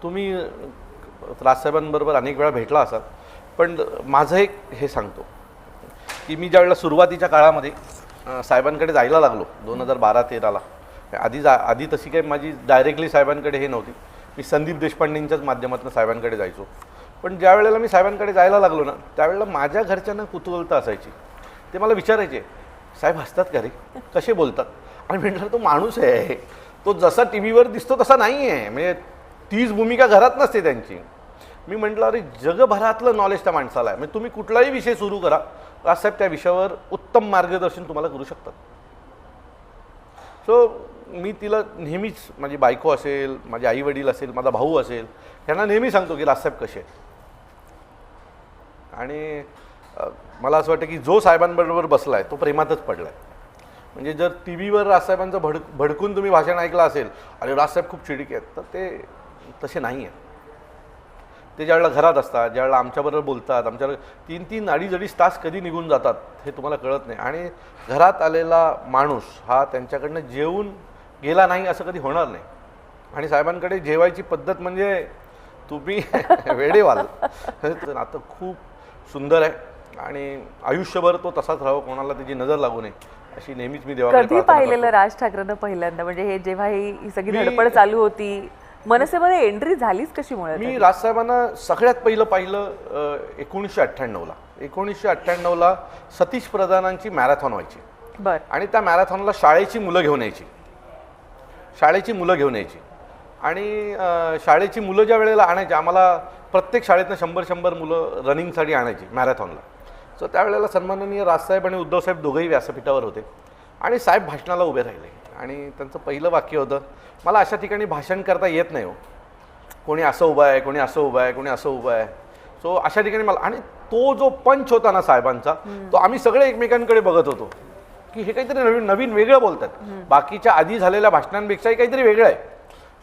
तुम्ही राजसाहेबांबरोबर अनेक वेळा भेटला असाल पण माझं एक हे सांगतो की मी ज्यावेळेला सुरुवातीच्या काळामध्ये साहेबांकडे जायला लागलो 2012-13ला, आधी तशी काही माझी डायरेक्टली साहेबांकडे हे नव्हती. मी संदीप देशपांडेंच्याच माध्यमातून साहेबांकडे जायचो. पण ज्या वेळेला मी साहेबांकडे जायला लागलो ना, त्यावेळेला माझ्या घरच्यांना कुतूहलता असायची. ते मला विचारायचे, साहेब हसतात का रे, कसे बोलतात? आणि म्हटलं तो माणूस आहे, तो जसा टी व्हीवर दिसतो तसा नाही आहे, म्हणजे तीच भूमिका घरात नसते त्यांची. मी म्हटलं अरे जगभरातलं नॉलेज त्या माणसाला आहे, म्हणजे तुम्ही कुठलाही विषय सुरू करा, राजसाहेब त्या विषयावर उत्तम मार्गदर्शन तुम्हाला करू शकतात. सो मी तिला नेहमीच, माझी बायको असेल, माझे आई वडील असेल, माझा भाऊ असेल, त्यांना नेहमी सांगतो की राजसाहेब कसे आहेत. आणि मला असं वाटतं की जो साहेबांबरोबर बसला आहे तो प्रेमातच पडला आहे. म्हणजे जर टी व्हीवर राजसाहेबांचं भडकून तुम्ही भाषण ऐकलं असेल, अरे राजसाहेब खूप चिडके आहेत, तर ते तसे नाही आहेत. ते ज्यावेळेला घरात असतात, ज्यावेळेला आमच्याबरोबर बोलतात, आमच्याबरोबर 3-3 अडीच तास कधी निघून जातात हे तुम्हाला कळत नाही. आणि घरात आलेला माणूस हा त्यांच्याकडनं जेवून गेला नाही असं कधी होणार नाही. आणि साहेबांकडे जेवायची पद्धत म्हणजे तुम्ही वेडे व्हाल. आता खूप सुंदर आहे आणि आयुष्यभर तो तसाच राहावं, कोणाला त्याची नजर लागू नये अशी नेहमीच मी देवाकडे कधी पाहिलेलं राज ठाकरेंना पहिल्यांदा, म्हणजे हे जेव्हा ही सगळी धडपड चालू होती, मनसेमध्ये एंट्री झालीच कशी मुळात? मी राजसाहेबांना सगळ्यात पहिलं पाहिलं 1998ला. 1998ला सतीश प्रधानांची मॅरेथॉन व्हायची. बरं. आणि त्या मॅरेथॉनला शाळेची मुलं घेऊन यायची. आणि शाळेची मुलं ज्या वेळेला आणायची, आम्हाला प्रत्येक शाळेतनं 100-100 मुलं रनिंगसाठी आणायची मॅरेथॉनला. सो त्यावेळेला सन्माननीय राजसाहेब आणि उद्धवसाहेब दोघंही व्यासपीठावर होते आणि साहेब भाषणाला उभे राहिले. आणि त्यांचं पहिलं वाक्य होतं, मला अशा ठिकाणी भाषण करता येत नाही हो, कोणी असं उभं आहे, कोणी असं उभं आहे, कोणी असं उभं आहे. सो अशा ठिकाणी मला, आणि तो जो पंच होता ना साहेबांचा, तो आम्ही सगळे एकमेकांकडे बघत होतो की हे काहीतरी नवीन वेगळं बोलतात, बाकीच्या आधी झालेल्या भाषणांपेक्षाही काहीतरी वेगळं आहे.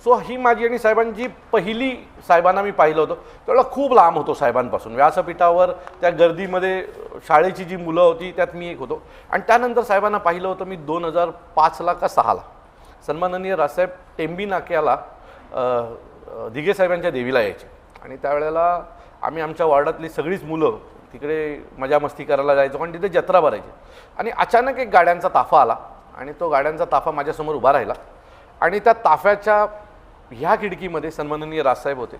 सो ही माझी आणि साहेबांची पहिली, साहेबांना मी पाहिलं होतं त्यावेळेला खूप लांब होतो साहेबांपासून, व्यासपीठावर त्या गर्दीमध्ये शाळेची जी मुलं होती त्यात मी एक होतो. आणि त्यानंतर साहेबांना पाहिलं होतं मी 2005ला का 6ला सन्माननीय राजसाहेब टेंबी नाक्याला दिघे साहेबांच्या देवीला यायचे. आणि त्यावेळेला आम्ही आमच्या वॉर्डातली सगळीच मुलं तिकडे मजा मस्ती करायला जायचो आणि तिथे जत्रा भरायची. आणि अचानक एक गाड्यांचा ताफा आला आणि तो गाड्यांचा ताफा माझ्यासमोर उभा राहिला. आणि त्या ताफ्याच्या ह्या खिडकीमध्ये सन्माननीय राजसाहेब होते,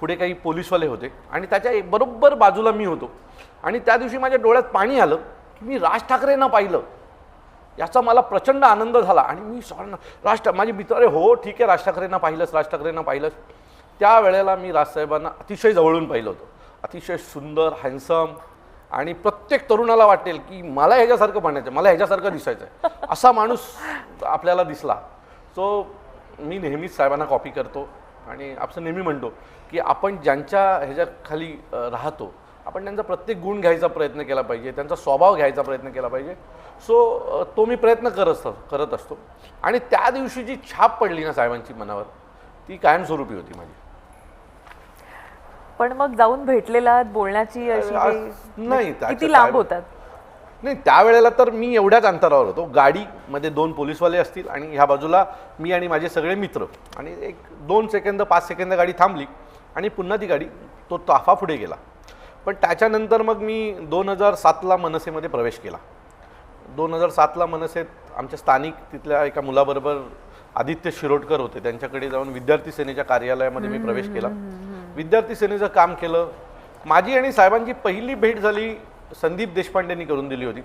पुढे काही पोलीसवाले होते आणि त्याच्या बरोबर बाजूला मी होतो. आणि त्या दिवशी माझ्या डोळ्यात पाणी आलं की मी राज ठाकरेंना पाहिलं. याचा मला प्रचंड आनंद झाला. आणि मी माझे मित्र, अरे हो ठीक आहे, राज ठाकरेंना पाहिलंच. त्यावेळेला मी राजसाहेबांना अतिशय जवळून पाहिलं होतं. अतिशय सुंदर, हँडसम, आणि प्रत्येक तरुणाला वाटेल की मला ह्याच्यासारखं बनायचं, मला ह्याच्यासारखं दिसायचं आहे, असा माणूस आपल्याला दिसला. सो मी नेहमीच साहेबांना कॉपी करतो आणि आपण नेहमी म्हणतो की आपण ज्यांच्या ह्याच्याखाली राहतो आपण त्यांचा प्रत्येक गुण घ्यायचा प्रयत्न केला पाहिजे, त्यांचा स्वभाव घ्यायचा प्रयत्न केला पाहिजे. सो तो मी प्रयत्न करत असतो. आणि त्या दिवशी जी छाप पडली ना साहेबांची मनावर, ती कायमस्वरूपी होती माझी. पण मग जाऊन भेटलेला, बोलण्याची अशी नाही, किती लांब होतात? नाही, त्यावेळेला तर मी एवढ्याच अंतरावर होतो. गाडीमध्ये 2 पोलीसवाले असतील आणि ह्या बाजूला मी आणि माझे सगळे मित्र. आणि एक 2 सेकंद 5 सेकंद गाडी थांबली आणि पुन्हा ती गाडी, तो ताफा पुढे गेला. पण त्याच्यानंतर मग मी 2007ला मनसेमध्ये प्रवेश केला. 2007ला मनसेत आमच्या स्थानिक तिथल्या एका मुलाबरोबर आदित्य शिरोडकर होते, त्यांच्याकडे जाऊन विद्यार्थी सेनेच्या कार्यालयामध्ये मी प्रवेश केला. विद्यार्थी सेनेचं काम केलं. माझी आणि साहेबांची पहिली भेट झाली संदीप देशपांडेंनी करून दिली होती.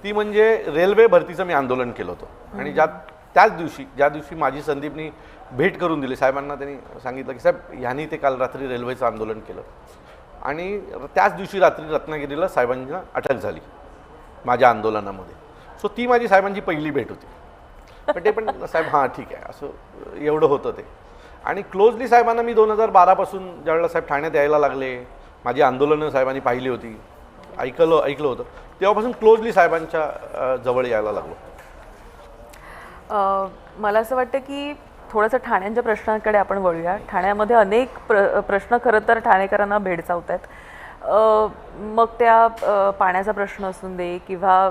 ती म्हणजे रेल्वे भरतीचं मी आंदोलन केलं होतं. आणि ज्या दिवशी माझी संदीपनी भेट करून दिली साहेबांना, त्यांनी सांगितलं की साहेब ह्यांनी ते काल रात्री रेल्वेचं आंदोलन केलं. आणि त्याच दिवशी रात्री रत्नागिरीला साहेबांना अटक झाली माझ्या आंदोलनामध्ये. सो ती माझी साहेबांची पहिली भेट होती. पण ते पण साहेब हां ठीक आहे असं एवढं होतं ते. आणि क्लोजली साहेबांना मी 2012पासून ज्यावेळेला साहेब ठाण्यात यायला लागले, माझी आंदोलनं साहेबांनी पाहिली होती, ऐकलं होतं, तेव्हापासून क्लोजली साहेबांच्या जवळ यायला लागलो. मला असं वाटतं की थोडंसं ठाण्यांच्या प्रश्नांकडे आपण वळूया. ठाण्यामध्ये अनेक प्रश्न खरं तर ठाणेकरांना भेडसावत आहेत. मग त्या पाण्याचा प्रश्न असून दे किंवा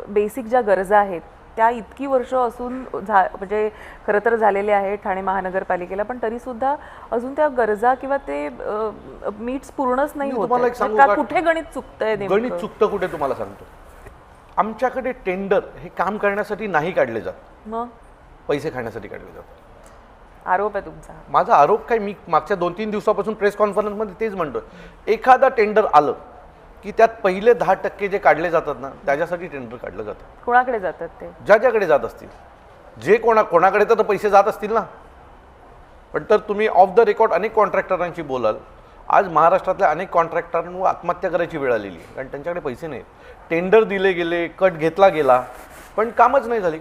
बेसिक ज्या गरजा आहेत त्या इतकी वर्ष असून म्हणजे खरं तर झालेले आहे ठाणे महानगरपालिकेला, पण तरीसुद्धा अजून त्या गरजा किंवा ते मीट्स पूर्णच नाही होत तुम्हाला एक आहेत. सांगू का का? कुठे गणित चुकतंय नेमकं? गणित चुकतं कुठे तुम्हाला सांगतो. आमच्याकडे टेंडर हे काम करण्यासाठी नाही काढले जात, मग पैसे खाण्यासाठी काढले जातात. आरोप आहे तुमचा. माझा आरोप काय, मी मागच्या 2-3 दिवसापासून प्रेस कॉन्फरन्समध्ये तेच म्हणतोय. एखादा टेंडर आलं की त्यात पहिले 10% जे काढले जातात ना, त्याच्यासाठी टेंडर काढलं जातं. कोणाकडे जातात ते? ज्याच्याकडे जात असतील, जे कोणाकडे तर पैसे जात असतील ना. पण तर तुम्ही ऑफ द रेकॉर्ड अनेक कॉन्ट्रॅक्टरांशी बोलाल, आज महाराष्ट्रातल्या अनेक कॉन्ट्रॅक्टरांवर आत्महत्या करायची वेळ आलेली आहे, कारण त्यांच्याकडे पैसे नाहीत. टेंडर दिले गेले, कट घेतला गेला, पण कामच नाही झाली.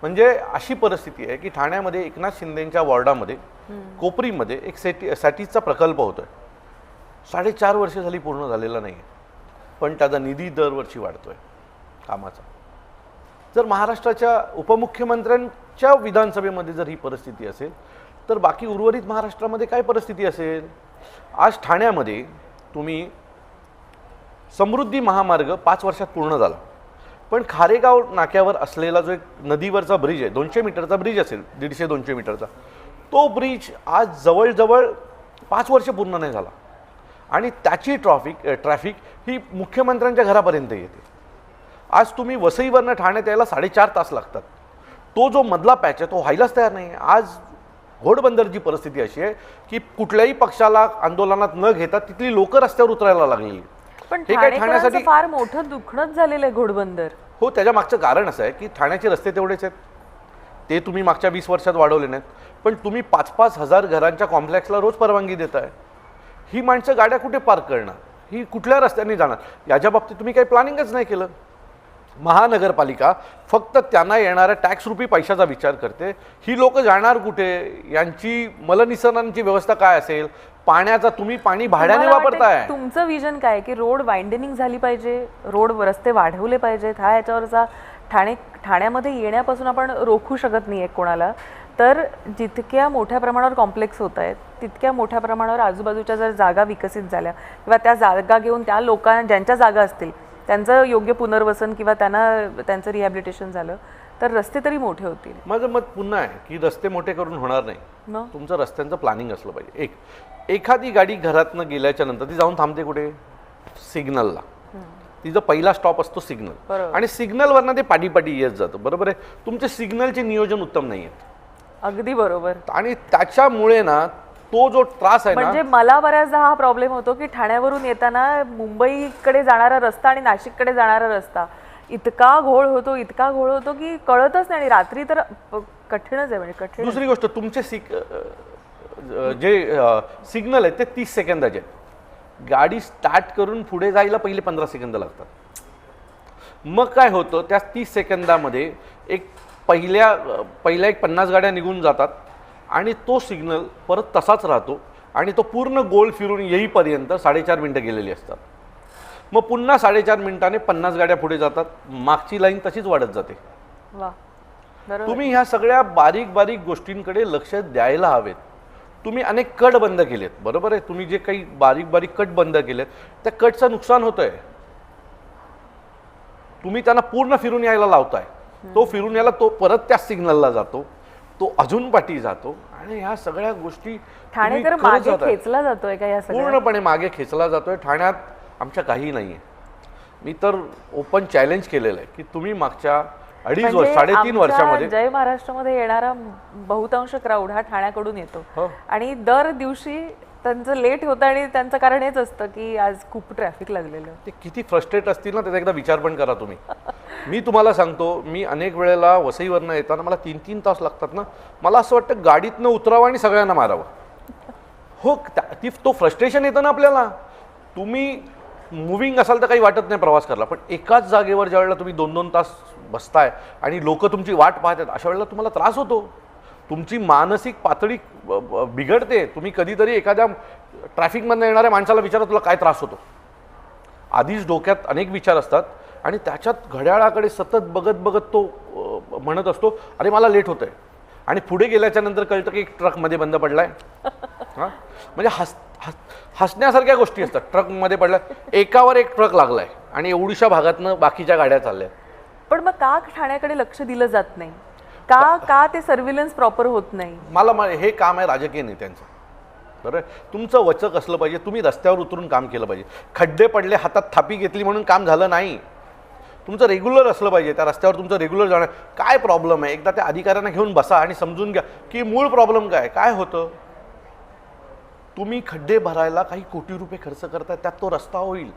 म्हणजे अशी परिस्थिती आहे की ठाण्यामध्ये एकनाथ शिंदेंच्या वॉर्डामध्ये कोपरीमध्ये एक सॅटीजचा प्रकल्प होतोय. 4.5 वर्ष झाली पूर्ण झालेला नाही, पण त्याचा निधी दरवर्षी वाढतोय कामाचा. जर महाराष्ट्राच्या उपमुख्यमंत्र्यांच्या विधानसभेमध्ये जर ही परिस्थिती असेल, तर बाकी उर्वरित महाराष्ट्रामध्ये काय परिस्थिती असेल? आज ठाण्यामध्ये तुम्ही समृद्धी महामार्ग 5 वर्षात पूर्ण झाला, पण खारेगाव नाक्यावर असलेला जो एक नदीवरचा ब्रिज आहे, 200 मीटरचा ब्रिज असेल, 150-200 मीटरचा, तो ब्रिज आज जवळजवळ 5 वर्ष पूर्ण नाही झाला. आणि त्याची ट्रॅफिक ही मुख्यमंत्र्यांच्या घरापर्यंत येते. आज तुम्ही वसईवरनं ठाण्यात यायला 4.5 तास लागतात. तो जो मधला पॅच आहे तो व्हायलाच तयार नाही. आज घोडबंदरची परिस्थिती अशी आहे की कुठल्याही पक्षाला आंदोलनात न घेता तिथली लोक रस्त्यावर उतरायला लागलेली. पण ठाण्यासाठी फार मोठं दुखणंच झालेलं आहे घोडबंदर. हो, त्याच्या मागचं कारण असं आहे की ठाण्याचे रस्ते तेवढेच आहेत, ते तुम्ही मागच्या 20 वर्षात वाढवले नाहीत. पण तुम्ही 5-5 हजार घरांच्या कॉम्प्लेक्सला रोज परवानगी देताय. ही माणसं गाड्या कुठे पार्क करणार? ही कुठल्या रस्त्याने जाणार? याच्या बाबतीत तुम्ही काही प्लॅनिंगच नाही केलं. महानगरपालिका फक्त त्यांना येणाऱ्या टॅक्स रुपी पैशाचा विचार करते. ही लोक जाणार कुठे? यांची मलनिसरणाची व्यवस्था काय असेल? पाण्याचा तुम्ही पाणी भाड्याने वापरताय. तुमचं विजन काय की रोड वाइंडनिंग झाली पाहिजे, रोड रस्ते वाढवले पाहिजेत, हा याच्यावरचा ठाण्यामध्ये येण्यापासून आपण रोखू शकत नाही आहे कोणाला. तर जितक्या मोठ्या प्रमाणावर कॉम्प्लेक्स होत आहेत, तितक्या मोठ्या प्रमाणावर आजूबाजूच्या जर जागा विकसित झाल्या किंवा त्या जागा घेऊन त्या लोकांना ज्यांच्या जागा असतील त्यांचं योग्य पुनर्वसन किंवा त्यांचं रिहॅबिलिटेशन झालं तर रस्ते तरी मोठे होतील. माझं मत पुन्हा आहे की रस्ते मोठे करून होणार नाही. तुमचं रस्त्यांचं प्लॅनिंग असलं पाहिजे. एखादी गाडी घरातनं गेल्याच्या नंतर ती जाऊन थांबते कुठे? सिग्नलला. तिचा पहिला स्टॉप असतो सिग्नल, आणि सिग्नलवरनं ते पाठी येत जातं. बरोबर आहे. तुमचे सिग्नलचे नियोजन उत्तम नाही आहेत. अगदी बरोबर. आणि त्याच्यामुळे ना तो जो त्रास आहे ना, म्हणजे मला बऱ्याचदा हा प्रॉब्लेम होतो की ठाण्यावरून येताना मुंबईकडे जाणारा रस्ता आणि नाशिककडे जाणारा रस्ता इतका घोळ होतो की कळतच नाही. आणि रात्री तर कठीणच आहे, म्हणजे कठीण. दुसरी गोष्ट, तुमचे जे सिग्नल आहेत ते 30 सेकंदाचे आहेत. गाडी स्टार्ट करून पुढे जायला पहिले 15 सेकंद लागतात. मग काय होतं, त्या 30 सेकंदामध्ये पहिल्या 50 गाड्या निघून जातात आणि तो सिग्नल परत तसाच राहतो आणि तो पूर्ण गोल फिरून येईपर्यंत 4.5 मिनटं गेलेली असतात. मग पुन्हा 4.5 मिनिटाने 50 गाड्या पुढे जातात, मागची लाईन तशीच वाढत जाते. तुम्ही ह्या सगळ्या बारीक बारीक गोष्टींकडे लक्ष द्यायला हवेत. तुम्ही अनेक कट बंद केलेत, बरोबर आहे. तुम्ही जे काही बारीक बारीक कट बंद केलेत त्या कटचं नुकसान होतंय. तुम्ही त्यांना पूर्ण फिरून यायला लावताय. तो फिरून यायला तो परत त्या सिग्नलला जातो, तो अजून पाठी जातो, आणि ह्या सगळ्या गोष्टी ठाणेकर मागे खेचला जातोय का? या पूर्णपणे मागे खेचला जातोय. ठाण्यात आमच्या काही नाहीये. मी तर ओपन चॅलेंज केलेलं आहे की तुम्ही मागच्या 2.5 वर्ष 3.5 वर्षामध्ये जय महाराष्ट्रामध्ये येणारा बहुतांश क्राऊड हा ठाण्याकडून येतो आणि दर दिवशी त्यांचं लेट होतं आणि त्यांचं कारण हेच असतं की आज खूप ट्रॅफिक लागलेलं. ते किती फ्रस्ट्रेट असतील ना, त्याचा एकदा विचार पण करा तुम्ही. मी तुम्हाला सांगतो, मी अनेक वेळेला वसईवरनं येताना मला 3-3 तास लागतात ना. मला असं वाटतं गाडीतनं उतरावं आणि सगळ्यांना मारावं. हो, तो फ्रस्ट्रेशन येतं ना आपल्याला. तुम्ही मुव्हिंग असाल तर काही वाटत नाही प्रवास करायला, पण एकाच जागेवर ज्या वेळेला तुम्ही 2-2 तास बसताय आणि लोक तुमची वाट पाहत आहेत, अशा वेळेला तुम्हाला त्रास होतो. तुमची मानसिक पातळी बिघडते. तुम्ही कधीतरी एखाद्या ट्रॅफिकमधनं येणाऱ्या माणसाला विचारा तुला काय त्रास होतो. आधीच डोक्यात अनेक विचार असतात आणि त्याच्यात घड्याळाकडे सतत बघत तो म्हणत असतो अरे मला लेट होतंय, आणि पुढे गेल्याच्या नंतर कळतं की एक ट्रकमध्ये बंद पडलाय. हां, म्हणजे हसण्यासारख्या गोष्टी असतात. ट्रकमध्ये पडलाय, एकावर एक ट्रक लागलाय आणि एवढ्याशा भागातनं बाकीच्या गाड्या चालल्या. पण मग का ठाण्याकडे लक्ष दिलं जात नाही? का ते सर्व्हिलन्स प्रॉपर होत नाही? मला हे काम आहे राजकीय नेत्यांचं. बरं, तुमचं वचक असलं पाहिजे, तुम्ही रस्त्यावर उतरून काम केलं पाहिजे. खड्डे पडले, हातात थापी घेतली म्हणून काम झालं नाही. तुमचं रेग्युलर असलं पाहिजे, त्या रस्त्यावर तुमचं रेग्युलर जाणं. काय प्रॉब्लेम आहे एकदा त्या अधिकाऱ्यांना घेऊन बसा आणि समजून घ्या की मूळ प्रॉब्लेम काय होतं. तुम्ही खड्डे भरायला काही कोटी रुपये खर्च करताय, त्यात तो रस्ता होईल.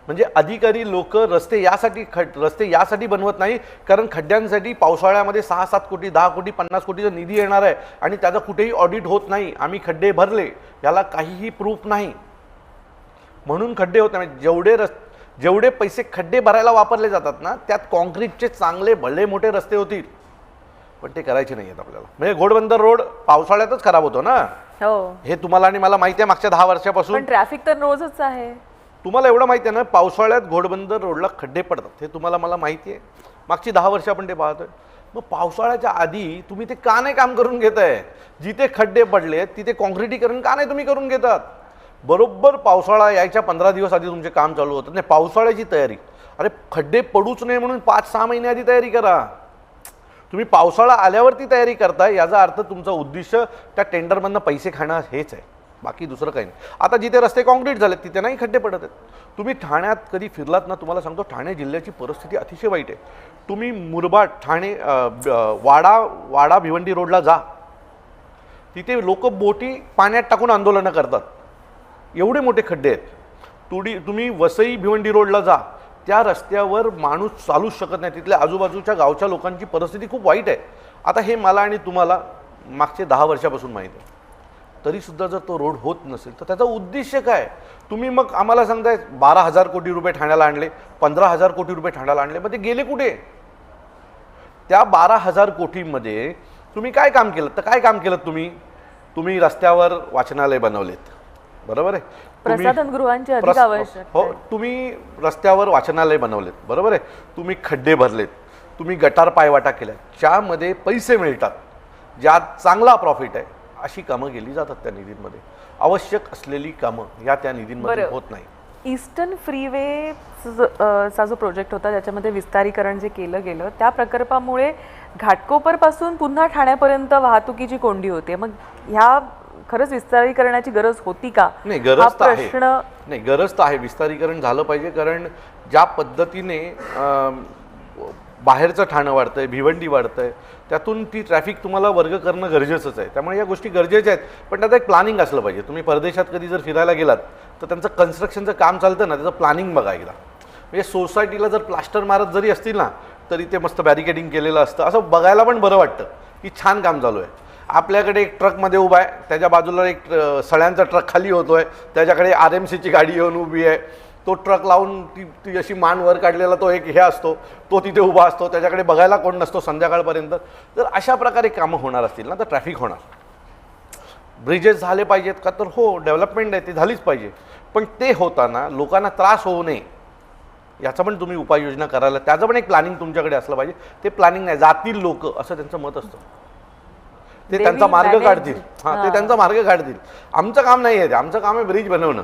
म्हणजे अधिकारी लोक रस्ते यासाठी बनवत नाही कारण खड्ड्यांसाठी पावसाळ्यामध्ये 6-7 कोटी 10 कोटी 50 कोटीचा निधी येणार आहे आणि त्याचा कुठेही ऑडिट होत नाही. आम्ही खड्डे भरले याला काहीही प्रूफ नाही म्हणून खड्डे होत नाही. जेवढे पैसे खड्डे भरायला वापरले जातात ना, त्यात कॉन्क्रीटचे चांगले भले मोठे रस्ते होतील, पण ते करायचे नाही आहेत आपल्याला. म्हणजे घोडबंदर रोड पावसाळ्यातच खराब होतो ना. हो, हे तुम्हाला आणि मला माहिती आहे मागच्या 10 वर्षापासून. पण ट्रॅफिक तर रोजच आहे. तुम्हाला एवढं माहिती आहे ना, पावसाळ्यात घोडबंदर रोडला खड्डे पडतात, हे तुम्हाला मला माहिती आहे. मागची 10 वर्ष आपण ते पाहतोय. मग पावसाळ्याच्या आधी तुम्ही ते का नाही काम करून घेताय? जिथे खड्डे पडले तिथे काँक्रिटीकरण का नाही तुम्ही करून घेतात? बरोबर पावसाळा यायच्या 15 दिवस आधी तुमचे काम चालू होतं. नाही, पावसाळ्याची तयारी. अरे खड्डे पडूच नये म्हणून 5-6 महिने आधी तयारी करा. तुम्ही पावसाळा आल्यावरती तयारी करताय, याचा अर्थ तुमचं उद्दिष्ट त्या टेंडरमधनं पैसे खाणं हेच आहे, बाकी दुसरं काही नाही. आता जिथे रस्ते कॉन्क्रीट झालेत तिथे नाही खड्डे पडत आहेत. तुम्ही ठाण्यात कधी फिरलात ना, तुम्हाला सांगतो ठाणे जिल्ह्याची परिस्थिती अतिशय वाईट आहे. तुम्ही मुरबाड ठाणे वाडा भिवंडी रोडला जा, तिथे लोक बोटी पाण्यात टाकून आंदोलनं करतात, एवढे मोठे खड्डे आहेत. तुम्ही वसई भिवंडी रोडला जा, त्या रस्त्यावर माणूस चालूच शकत नाही. तिथल्या आजूबाजूच्या गावच्या लोकांची परिस्थिती खूप वाईट आहे. आता हे मला आणि तुम्हाला मागचे 10 वर्षापासून माहीत आहे. तरीसुद्धा जर तो रोड होत नसेल तर त्याचा उद्देश काय? तुम्ही मग आम्हाला सांगताय 12,000 कोटी रुपये ठाण्याला आणले, 15,000 कोटी रुपये ठाण्याला आणले, मग ते गेले कुठे? त्या 12,000 कोटीमध्ये तुम्ही काय काम केलं? तर काय काम केलं तुम्ही रस्त्यावर वाचनालय बनवलेत, बरोबर आहे. प्रसाधनगृहांची अधिक आवश्यक. हो, तुम्ही रस्त्यावर वाचनालय बनवलेत, बरोबर आहे. तुम्ही खड्डे भरलेत, तुम्ही गटार पायवाटा केल्या, ज्यामध्ये पैसे मिळतात, ज्यात चांगला प्रॉफिट आहे, अशी कामं केली जातात त्या निधींमध्ये. आवश्यक असलेली कामं या त्या निधींमध्ये होत नाही. ईस्टर्न फ्रीवे चा जो प्रोजेक्ट होता त्याच्यामध्ये विस्तारीकरण जे केलं गेलं, त्या प्रकल्पामुळे घाटकोपरपासून पुन्हा ठाण्यापर्यंत वाहतुकीची कोंडी होते. मग ह्या खरंच विस्तारीकरणाची गरज होती का? नाही, गरज तर आहे. नाही, गरज तर आहे, विस्तारीकरण झालं पाहिजे. कारण ज्या पद्धतीने बाहेरचं ठाणं वाढतंय, भिवंडी वाढतंय, त्यातून ती ट्रॅफिक तुम्हाला वर्ग करणं गरजेचंच आहे. त्यामुळे या गोष्टी गरजेच्या आहेत, पण त्याचं एक प्लॅनिंग असलं पाहिजे. तुम्ही परदेशात कधी जर फिरायला गेलात तर त्यांचं कन्स्ट्रक्शनचं काम चालतं ना, त्याचं प्लॅनिंग बघा एकदा. म्हणजे सोसायटीला जर प्लास्टर मारत जरी असतील ना, तरी ते मस्त बॅरिकेडिंग केलेलं असतं, असं बघायला पण बरं वाटतं की छान काम चालू आहे. आपल्याकडे एक ट्रकमध्ये उभा आहे, त्याच्या बाजूला एक सळ्यांचा ट्रक खाली होतोय, त्याच्याकडे RMCची गाडी येऊन उभी आहे, तो ट्रक लावून ती अशी मान वर काढलेला तो एक हे असतो, तो तिथे उभा असतो, त्याच्याकडे बघायला कोण नसतो संध्याकाळपर्यंत. जर अशा प्रकारे कामं होणार असतील ना तर ट्रॅफिक होणार. ब्रिजेस झाले पाहिजेत का? तर हो, डेव्हलपमेंट आहे ती झालीच पाहिजे, पण ते होताना लोकांना त्रास होऊ नये याचा पण तुम्ही उपाययोजना करायला, त्याचं पण एक प्लॅनिंग तुमच्याकडे असलं पाहिजे. ते प्लॅनिंग नाही, जातील लोक असं त्यांचं मत असतं, ते त्यांचा मार्ग काढतील. ते त्यांचा मार्ग काढतील. आमचं काम नाही आहे ते, आमचं काम आहे ब्रिज बनवणं.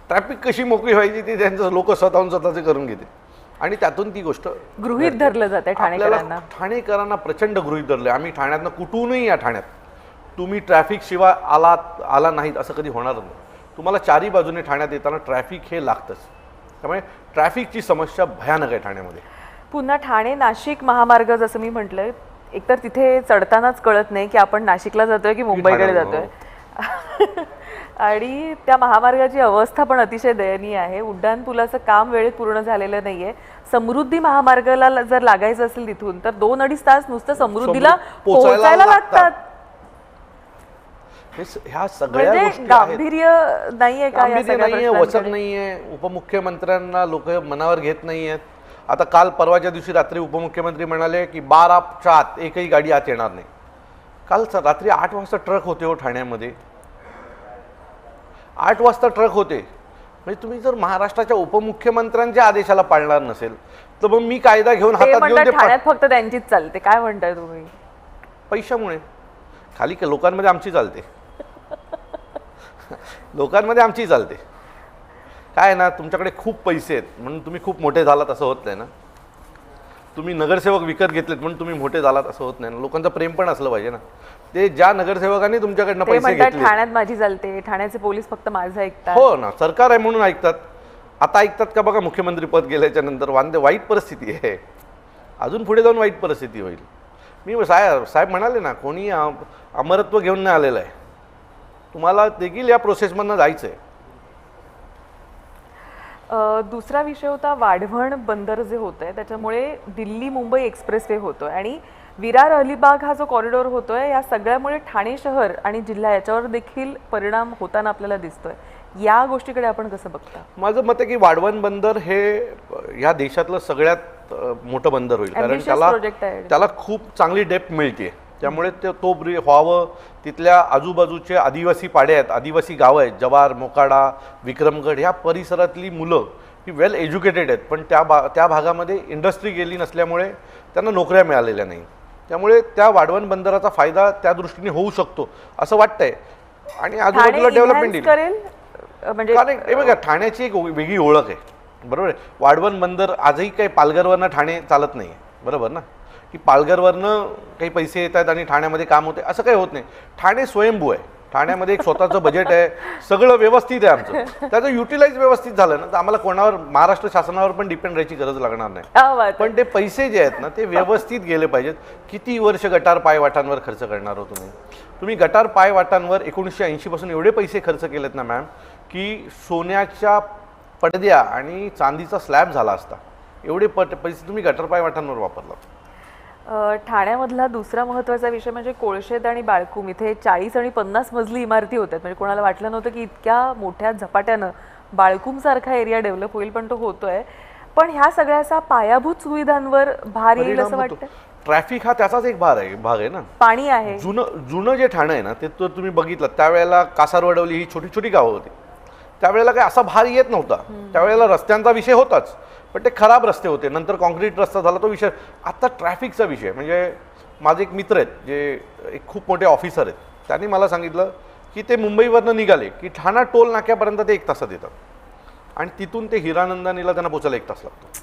ट्रॅफिक कशी मोकळी व्हायची ती त्यांचं लोक स्वतःचे करून घेतील आणि त्यातून ती गोष्ट गृहीत धरलं जाते ठाणेकरांना. ठाणेकरांना प्रचंड गृहीत धरले. आम्ही ठाण्यातनं कुठूनही या ठाण्यात तुम्ही ट्रॅफिक शिवाय आला नाहीत असं कधी होणार नाही. तुम्हाला चारी बाजूने ठाण्यात येताना ट्रॅफिक हे लागतंच. त्यामुळे ट्रॅफिकची समस्या भयानक आहे ठाण्यामध्ये. पुन्हा ठाणे नाशिक महामार्ग जसं मी म्हटलं, एकतर तिथे चढतानाच कळत नाही की आपण नाशिकला जातोय की मुंबईकडे जातोय. आणि त्या महामार्गाची अवस्था पण अतिशय दयनीय आहे. उड्डाणपुलाचं काम वेळेत पूर्ण झालेलं नाहीये. समृद्धी महामार्गाला जर लागायचं असेल तिथून तर 2-2.5 तास नुसतं समृद्धीला पोहोचायला लागतात. ह्या सगळ्या गोष्टी गांभीर्य नाहीये का? नाहीये, वचक नाहीये. उपमुख्यमंत्र्यांना लोक मनावर घेत नाहीयेत. आता काल परवाच्या दिवशी रात्री उपमुख्यमंत्री म्हणाले की 12च्या आत एकही गाडी आत येणार नाही. काल रात्री 8 वाजता ट्रक होते हो ठाण्यामध्ये. 8 वाजता ट्रक होते. म्हणजे तुम्ही जर महाराष्ट्राच्या उपमुख्यमंत्र्यांच्या आदेशाला पाळणार नसेल तर मग मी कायदा घेऊन हातात घेऊन ठाण्यात फक्त त्यांचीच चालते. काय म्हणताय तुम्ही? पैशामुळे खाली लोकांमध्ये आमची चालते. लोकांमध्ये आमची चालते. काय ना, तुमच्याकडे खूप पैसे आहेत म्हणून तुम्ही खूप मोठे झालात असं होत नाही ना. तुम्ही नगरसेवक विकत घेतलेत म्हणून तुम्ही मोठे झालात असं होत नाही ना. लोकांचं प्रेम पण असलं पाहिजे ना. ते ज्या नगरसेवकांनी तुमच्याकडनं ते पैसे म्हणतात घेतले, ठाण्यात माझी चालते, ठाण्याचे पोलीस फक्त माझं ऐकतात. हो ना, सरकार आहे म्हणून ऐकतात. आता ऐकतात का बघा, मुख्यमंत्री पद गेल्याच्या नंतर वाईट परिस्थिती आहे. अजून पुढे जाऊन वाईट परिस्थिती होईल. मी साहेब म्हणाले ना, कोणी अमरत्व घेऊन नाही आलेलं आहे. तुम्हाला देखील या प्रोसेसमधनं जायचं आहे. दुसरा विषय होता वाढवण बंदर जे होतंय त्याच्यामुळे दिल्ली मुंबई एक्सप्रेसवे होतोय आणि विरार अलिबाग हा जो कॉरिडॉर होतोय, या सगळ्यामुळे ठाणे शहर आणि जिल्हा याच्यावर देखील परिणाम होताना आपल्याला दिसतोय. या गोष्टीकडे आपण कसं बघता? माझं मत आहे की वाढवण बंदर हे या देशातलं सगळ्यात मोठं बंदर होईल, कारण त्याला खूप चांगली डेप्थ मिळते. त्यामुळे तो व्हावं. तिथल्या आजूबाजूचे आदिवासी पाडे आहेत, आदिवासी गावं आहेत, जवार, मोकाडा, विक्रमगड, ह्या परिसरातली मुलं ही वेल एज्युकेटेड आहेत, पण त्या भागामध्ये इंडस्ट्री गेली नसल्यामुळे त्यांना नोकऱ्या मिळालेल्या नाही. त्यामुळे त्या वाढवण बंदराचा फायदा त्या दृष्टीने होऊ शकतो असं वाटतंय. आणि आजूबाजूला डेव्हलपमेंट येईल. म्हणजे हे बघा, ठाण्याची एक वेगळी ओळख आहे, बरोबर आहे. वाढवण बंदर आजही काही पालघरवरनं ठाणे चालत नाही, बरोबर ना, की पालघरवरनं काही पैसे येत आहेत आणि ठाण्यामध्ये काम होते असं काही होत नाही. ठाणे स्वयंभू आहे. ठाण्यामध्ये एक स्वतःचं बजेट आहे, सगळं व्यवस्थित आहे आमचं. त्याचं युटिलाइज व्यवस्थित झालं ना तर आम्हाला कोणावर, महाराष्ट्र शासनावर पण डिपेंड राहायची गरज लागणार नाही. पण ते पैसे जे आहेत ना ते व्यवस्थित गेले पाहिजेत. किती वर्ष गटार पायवाटांवर खर्च करणार हो तुम्ही गटार पायवाटांवर 1980 पासून एवढे पैसे खर्च केलेत ना मॅम, की सोन्याच्या पडद्या आणि चांदीचा स्लॅब झाला असता. एवढे पैसे तुम्ही गटार पायवाटांवर वापरलात. ठाण्यामधला दुसरा महत्त्वाचा विषय म्हणजे कोळशेत आणि बाळकूम इथे 40 आणि 50 मजली इमारती होत्यात. म्हणजे कोणाला वाटलं नव्हतं की इतक्या मोठ्या झपाट्यानं बाळकूम सारखा एरिया डेव्हलप होईल, पण तो होतोय. पण ह्या सगळ्याचा पायाभूत सुविधांवर भार येईल असं वाटतं. ट्रॅफिक हा त्याचाच एक भाग आहे ना. पाणी आहे. जुनं जे ठाणं आहे ना ते तर तुम्ही बघितलं, त्यावेळेला कासारवडवली ही छोटी छोटी गावं होती. त्यावेळेला काही असा भार येत नव्हता. त्यावेळेला रस्त्यांचा विषय होताच, पण ते खराब रस्ते होते. नंतर कॉन्क्रीट रस्ता झाला तो विषय. आता ट्रॅफिकचा विषय म्हणजे माझे एक मित्र आहेत जे एक खूप मोठे ऑफिसर आहेत, त्यांनी मला सांगितलं की ते मुंबईवरनं निघाले की ठाणा टोल नाक्यापर्यंत ते 1 तासात येतात आणि तिथून ते हिरानंदानीला त्यांना पोचायला 1 तास लागतो.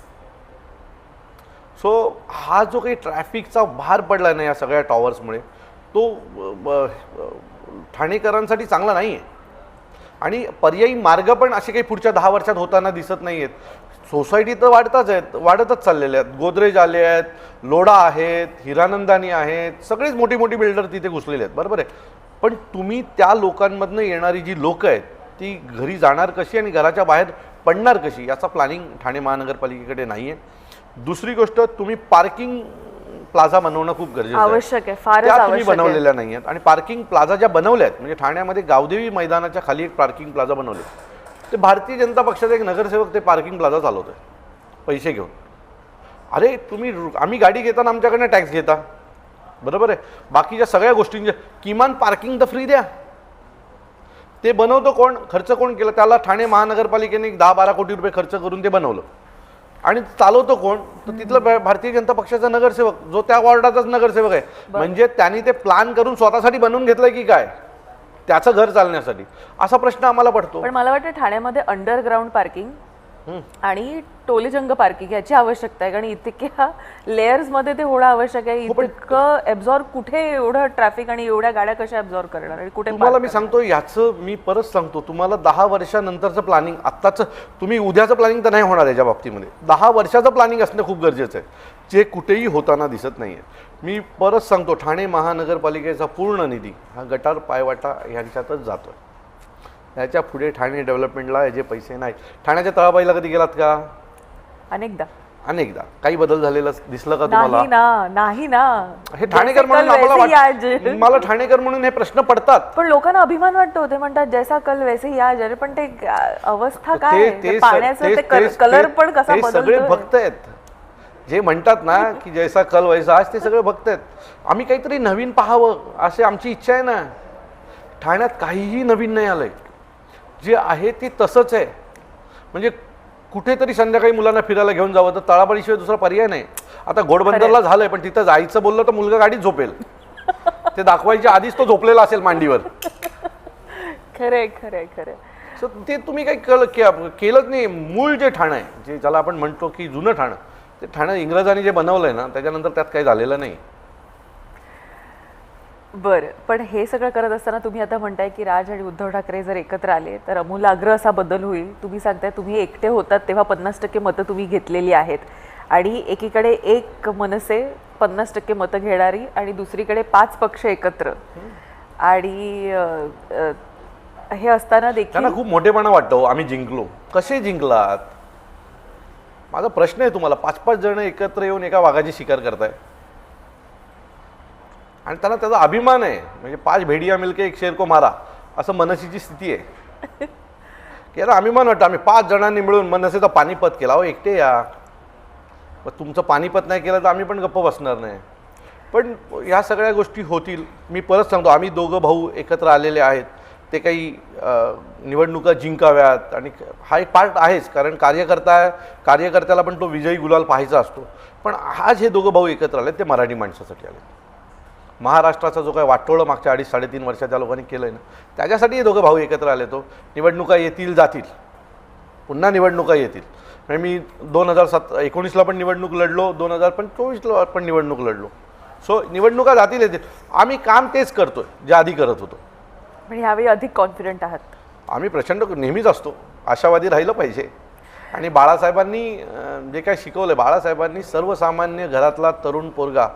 सो हा जो काही ट्रॅफिकचा भार पडला ना या सगळ्या टॉवर्समुळे, तो ठाणेकरांसाठी चांगला नाही आहे. आणि पर्यायी मार्ग पण असे काही पुढच्या 10 वर्षात होताना दिसत नाही आहेत. सोसायटी तर वाढतच चाललेले आहेत. गोदरेज आले आहेत, लोढा आहेत, हिरानंदानी आहेत, सगळेच मोठी मोठी बिल्डर तिथे घुसलेले आहेत, बरोबर आहे. पण तुम्ही त्या लोकांमधनं येणारी जी लोकं आहेत ती घरी जाणार कशी आणि घराच्या बाहेर पडणार कशी याचा प्लॅनिंग ठाणे महानगरपालिकेकडे नाही आहे. दुसरी गोष्ट, तुम्ही पार्किंग प्लाझा बनवणं खूप गरजेचं आहे. आवश्यक आहे, फारच त्या आवश्यक तुम्ही आहे. बनवलेल्या नाही आहेत. आणि पार्किंग प्लाझा ज्या बनवल्या आहेत, म्हणजे ठाण्यामध्ये गावदेवी मैदानाच्या खाली एक पार्किंग प्लाझा बनवले, ते भारतीय जनता पक्षाचा एक नगरसेवक ते पार्किंग प्लाझा चालवतोय पैसे घेऊन. अरे आम्ही गाडी घेताना आमच्याकडनं टॅक्स घेता, बरोबर आहे. बाकीच्या सगळ्या गोष्टींच्या किमान पार्किंग तर फ्री द्या. ते बनवतो कोण, खर्च कोण केला, त्याला ठाणे महानगरपालिकेने 10-12 कोटी रुपये खर्च करून ते बनवलं. आणि चालवतो कोण, तर तिथलं भारतीय जनता पक्षाचा नगरसेवक, जो त्या वॉर्डाचाच नगरसेवक आहे. म्हणजे त्यांनी ते प्लॅन करून स्वतःसाठी बनवून घेतलंय की काय, त्याचं घर चालण्यासाठी, असा प्रश्न आम्हाला पडतो. पण मला वाटतं ठाण्यामध्ये अंडरग्राऊंड पार्किंग आणि टोलेजंग पार्किंग याची आवश्यकता आहे, कारण इतक्या लेयर्स मध्ये ते होणं आवश्यक आहे. इतकं ऍब्झॉर्ब कुठे एवढं ट्रॅफिक आणि एवढ्या गाड्या कशा ऍब्झॉर्ब करणार आणि कुठे. तुम्हाला मी सांगतो, याचं मी परत सांगतो तुम्हाला, 10 वर्षानंतरचं प्लॅनिंग, आत्ताचं तुम्ही उद्याचं प्लॅनिंग तर नाही होणार याच्या बाबतीमध्ये. 10 वर्षाचं प्लॅनिंग असणं खूप गरजेचं आहे, जे कुठेही होताना दिसत नाही आहे. मी परत सांगतो, ठाणे महानगरपालिकेचा पूर्ण निधी हा गटार पायवाटा यांच्यातच जातो. याच्या पुढे ठाणे डेव्हलपमेंटला याचे पैसे नाहीत. ठाण्याच्या तळाबाईला कधी गेलात का? अनेकदा. काही बदल झालेला दिसलं का तुम्हाला? नाही ना. हे ठाणेकर म्हणून मला ठाणेकर म्हणून हे प्रश्न पडतात. पण लोकांना अभिमान वाटतो, ते म्हणतात जैसा कल वैसे ही आज. अरे पण ते अवस्था काय, पाण्याचं ते कलर पण कसा बदलतो. सगळे भक्त आहेत जे म्हणतात ना की जैसा कल वैसा आज, ते सगळे भक्त आहेत. आम्ही काहीतरी नवीन पाहावं असे आमची इच्छा आहे ना. ठाण्यात काहीही नवीन नाही आलंय, जे आहे ते तसंच आहे. म्हणजे कुठेतरी संध्याकाळी मुलांना फिरायला घेऊन जावं तर तळाबाळीशिवाय दुसरा पर्याय नाही. आता घोडबंदरला झालंय, पण तिथं जायचं बोललं तर मुलगा गाडीत झोपेल. ते दाखवायच्या आधीच तो झोपलेला असेल मांडीवर. खरे खरे खरे. सो ते तुम्ही काही केलंच नाही. मूळ जे ठाणं आहे, जे ज्याला आपण म्हणतो की जुनं ठाणं, ते ठाणं इंग्रजांनी जे बनवलंय ना त्याच्यानंतर त्यात काही झालेलं नाही. बरं, पण हे सगळं करत असताना तुम्ही आता म्हणताय की राज आणि उद्धव ठाकरे जर एकत्र आले तर आमूलाग्र असा बदल होईल. तुम्ही सांगताय तुम्ही एकटे होतात तेव्हा 50% मतं तुम्ही घेतलेली आहेत आणि एकीकडे एक मनसे 50% मतं घेणारी आणि दुसरीकडे 5 पक्ष एकत्र आणि हे असताना देखील त्यांना खूप मोठेपणा वाटतो. आम्ही जिंकलो. कसे जिंकलात? माझा प्रश्न आहे तुम्हाला. 5-5 जण एकत्र येऊन एका वाघाची शिकार करताय आणि त्यांना त्याचा अभिमान आहे. म्हणजे 5 भेडिया मिलके एक शेर को मारा असं मनसेची स्थिती आहे की याला अभिमान वाटतं. आम्ही 5 जणांनी मिळून मनसेचं पानिपत केला. अहो एकटे या. मग तुमचं पानिपत नाही केलं तर आम्ही पण गप्प बसणार नाही. पण ह्या सगळ्या गोष्टी होतील. मी परत सांगतो, आम्ही दोघं भाऊ एकत्र आलेले आहेत. ते काही निवडणुका जिंकाव्यात आणि हा एक पार्ट आहेच, कारण कार्यकर्त्याला पण तो विजयी गुलाल पाहायचा असतो. पण आज हे दोघं भाऊ एकत्र आले ते मराठी माणसासाठी आले. महाराष्ट्राचा जो काय वाटोळं मागच्या 2.5-3.5 वर्षात त्या लोकांनी केलं आहे ना, त्याच्यासाठी हे दोघं भाऊ एकत्र आले. तो निवडणुका येतील जातील, पुन्हा निवडणुका येतील. म्हणजे मी 2019ला पण निवडणूक लढलो, 2024ला पण निवडणूक लढलो. सो निवडणुका जातील येतील. आम्ही काम तेच करतोय जे आधी करत होतो. म्हणजे यावेळी अधिक कॉन्फिडंट आहात? आम्ही प्रचंड नेहमीच असतो. आशावादी राहिलं पाहिजे. आणि बाळासाहेबांनी जे काय शिकवलं, बाळासाहेबांनी सर्वसामान्य घरातला तरुण पोरगा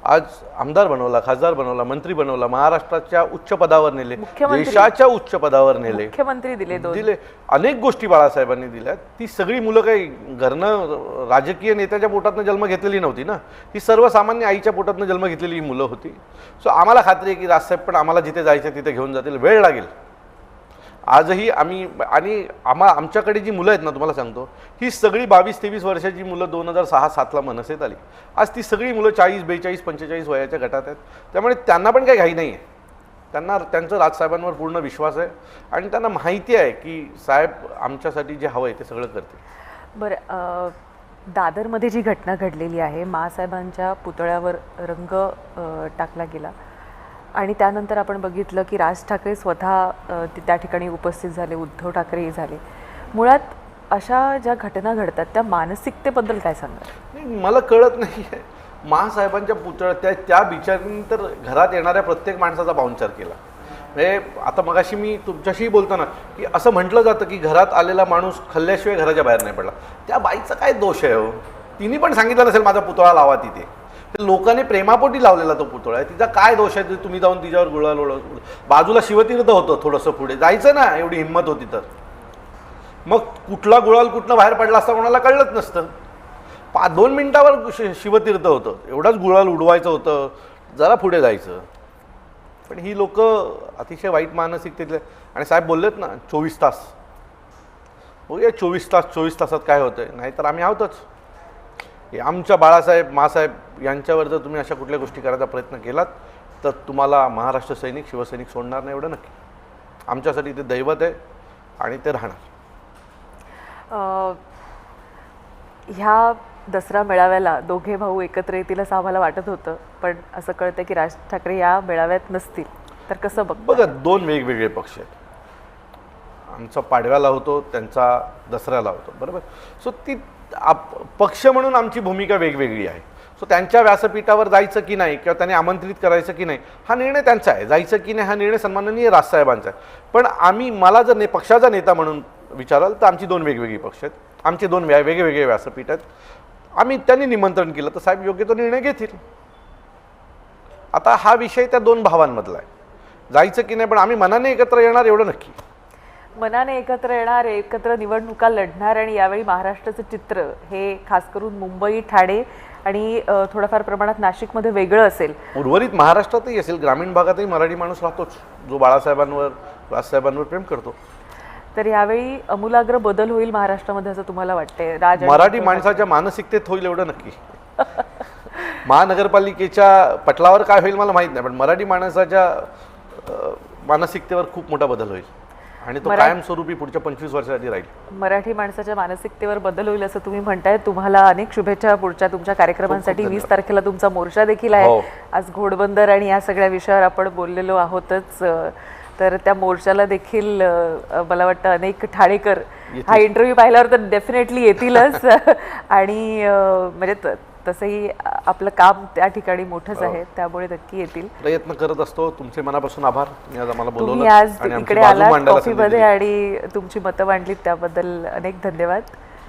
आज आमदार बनवला, खासदार बनवला, मंत्री बनवला, महाराष्ट्राच्या उच्च पदावर नेले, देशाच्या उच्च पदावर नेले, मुख्यमंत्री दिले. अनेक गोष्टी बाळासाहेबांनी दिल्या. ती सगळी मुलं काही घरनं राजकीय नेत्याच्या पोटातनं जन्म घेतलेली नव्हती ना. ही सर्वसामान्य आईच्या पोटातनं जन्म घेतलेली ही मुलं होती. सो आम्हाला खात्री आहे की राजसाहेब पण आम्हाला जिथे जायचं तिथे घेऊन जातील. वेळ लागेल. आजही आम्ही आणि आमच्याकडे जी मुलं आहेत ना, तुम्हाला सांगतो, ही सगळी 22-23 वर्षाची मुलं 2006-07ला मनसेत आली. आज ती सगळी मुलं 40, 42, 45 वयाच्या गटात आहेत. त्यामुळे त्यांना पण काही घाई नाही आहे. त्यांना त्यांचं राजसाहेबांवर पूर्ण विश्वास आहे आणि त्यांना माहिती आहे की साहेब आमच्यासाठी जे हवं आहे ते सगळं करतील. बरं, दादरमध्ये जी घटना घडलेली आहे, माँसाहेबांच्या पुतळ्यावर रंग टाकला गेला आणि त्यानंतर आपण बघितलं की राज ठाकरे स्वतः त्या ठिकाणी उपस्थित झाले, उद्धव ठाकरेही झाले. मुळात अशा ज्या घटना घडतात त्या मानसिकतेबद्दल काय सांगणार? नाही, मला कळत नाही आहे. महासाहेबांच्या पुतळ्या त्या बिचारीने तर घरात येणाऱ्या प्रत्येक माणसाचा पाहुणचार केला. म्हणजे आता मगाशी मी तुमच्याशी बोलताना की असं म्हटलं जातं की घरात आलेला माणूस खाल्ल्याशिवाय घराच्या बाहेर नाही पडला. त्या बाईचा काय दोष आहे हो? तिने पण सांगितलं नसेल माझा पुतळा लावा तिथे. लोकांनी प्रेमापोटी लावलेला तो पुतळा आहे. तिचा काय दोष आहे? तुम्ही जाऊन तिच्यावर गुळाल ओढ. बाजूला शिवतीर्थ होतं, थोडंसं पुढे जायचं ना, एवढी हिंमत होती तर. मग कुठला गुळाल कुठनं बाहेर पडला असता कोणाला कळलंच नसतं. 2 मिनिटावर शिवतीर्थ होतं. एवढाच गुळाल उडवायचं होतं, जरा पुढे जायचं. पण ही लोक अतिशय वाईट मानसिकतेतले. आणि साहेब बोललेत ना 24 तास. बघूया 24 तासात काय होतंय. नाहीतर आम्ही आहोतच. आमच्या बाळासाहेब, मासाहेब यांच्यावर जर तुम्ही अशा कुठल्या गोष्टी करायचा प्रयत्न केलात तर तुम्हाला महाराष्ट्र सैनिक, शिवसैनिक सोडणार नाही, एवढं नक्की. आमच्यासाठी ते दैवत आहे आणि ते राहणार. ह्या दसरा मेळाव्याला दोघे भाऊ एकत्र येतील असं आम्हाला वाटत होतं, पण असं कळतं की राज ठाकरे या मेळाव्यात नसतील. तर कसं बघा, 2 वेगवेगळे पक्ष आहेत. आमचा पाडव्याला होतो, त्यांचा दसऱ्याला होतो, बरोबर. सो ती पक्ष म्हणून आमची भूमिका वेगवेगळी आहे. सो त्यांच्या व्यासपीठावर जायचं की नाही किंवा त्यांनी आमंत्रित करायचं की नाही हा निर्णय त्यांचा आहे. जायचं की नाही हा निर्णय सन्माननीय राजसाहेबांचा आहे. पण मला जर पक्षाचा नेता म्हणून विचाराल तर आमची 2 वेगवेगळी पक्ष आहेत. आमचे 2 वेगवेगळे व्यासपीठ आहेत. त्यांनी निमंत्रण केलं तर साहेब योग्य तो निर्णय घेतील. आता हा विषय त्या 2 भावांमधला आहे. जायचं की नाही, पण आम्ही मनाने एकत्र येणार, एवढं नक्की. मनाने एकत्र येणार, एकत्र निवडणुका लढणार. आणि यावेळी महाराष्ट्राचं चित्र हे खास करून मुंबई, ठाणे आणि थोडंफार प्रमाणात नाशिकमध्ये वेगळं असेल. उर्वरित महाराष्ट्रातही असेल, ग्रामीण भागातही मराठी माणूस राहतोच जो बाळासाहेबांवर, राजसाहेबांवर प्रेम करतो. तर यावेळी आमूलाग्र बदल होईल महाराष्ट्रामध्ये असं तुम्हाला वाटतंय? मराठी माणसाच्या मानसिकतेत होईल, एवढं नक्की. महानगरपालिकेच्या पटलावर काय होईल मला माहित नाही, पण मराठी माणसाच्या मानसिकतेवर खूप मोठा बदल होईल आणि तो कायमस्वरूपी पुढच्या 25 वर्षासाठी राहील. मराठी माणसाच्या मानसिकतेवर बदल होईल असं तुम्ही म्हणताय. तुम्हाला अनेक शुभेच्छा पुढच्या तुमच्या कार्यक्रमांसाठी. 20 तारखेला तुमचा मोर्चा देखील आहे. आज घोडबंदर आणि या सगळ्या विषयावर आपण बोललेलो आहोतच. तर त्या मोर्चाला देखील मला वाटतं अनेक ठाणेकर हा इंटरव्ह्यू पाहिल्यावर तर डेफिनेटली येतीलच आणि म्हणजे तसंही आपलं काम त्या ठिकाणी मोठंच आहे, त्यामुळे नक्की येतील. प्रयत्न करत असतो. तुमचे मनापासून आभार. तुम्ही आज आम्हाला तुम्ही बोलवलं आज आणि आमची इकडे बाजू आलात मांडायला संधी कॉफीमध्ये दिली. आणि तुमची मतं मांडलीत त्याबद्दल अनेक धन्यवाद.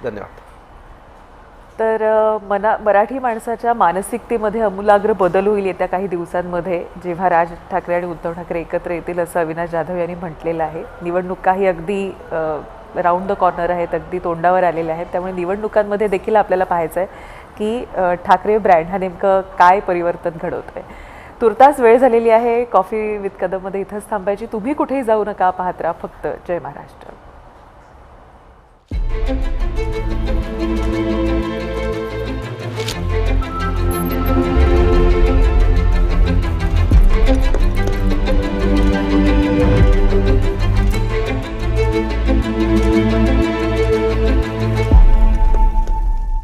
धन्यवाद. तर मराठी माणसाच्या मानसिकतेमध्ये आमूलाग्र बदल होईल येत्या काही दिवसांमध्ये, जेव्हा राज ठाकरे आणि उद्धव ठाकरे एकत्र येतील असं अविनाश जाधव यांनी म्हटलेलं आहे. निवडणुकाही अगदी राऊंड द कॉर्नर आहेत, अगदी तोंडावर आलेल्या आहेत. त्यामुळे निवडणुकांमध्ये देखील आपल्याला पाहायचं आहे की ठाकरे ब्रँड हा नेमकं काय परिवर्तन घडवत आहे. तुर्तास वेळ झालेली आहे कॉफी विथ कदममध्ये इथंच थांबायची. तुम्ही कुठेही जाऊ नका, पाहत राहा फक्त जय महाराष्ट्र.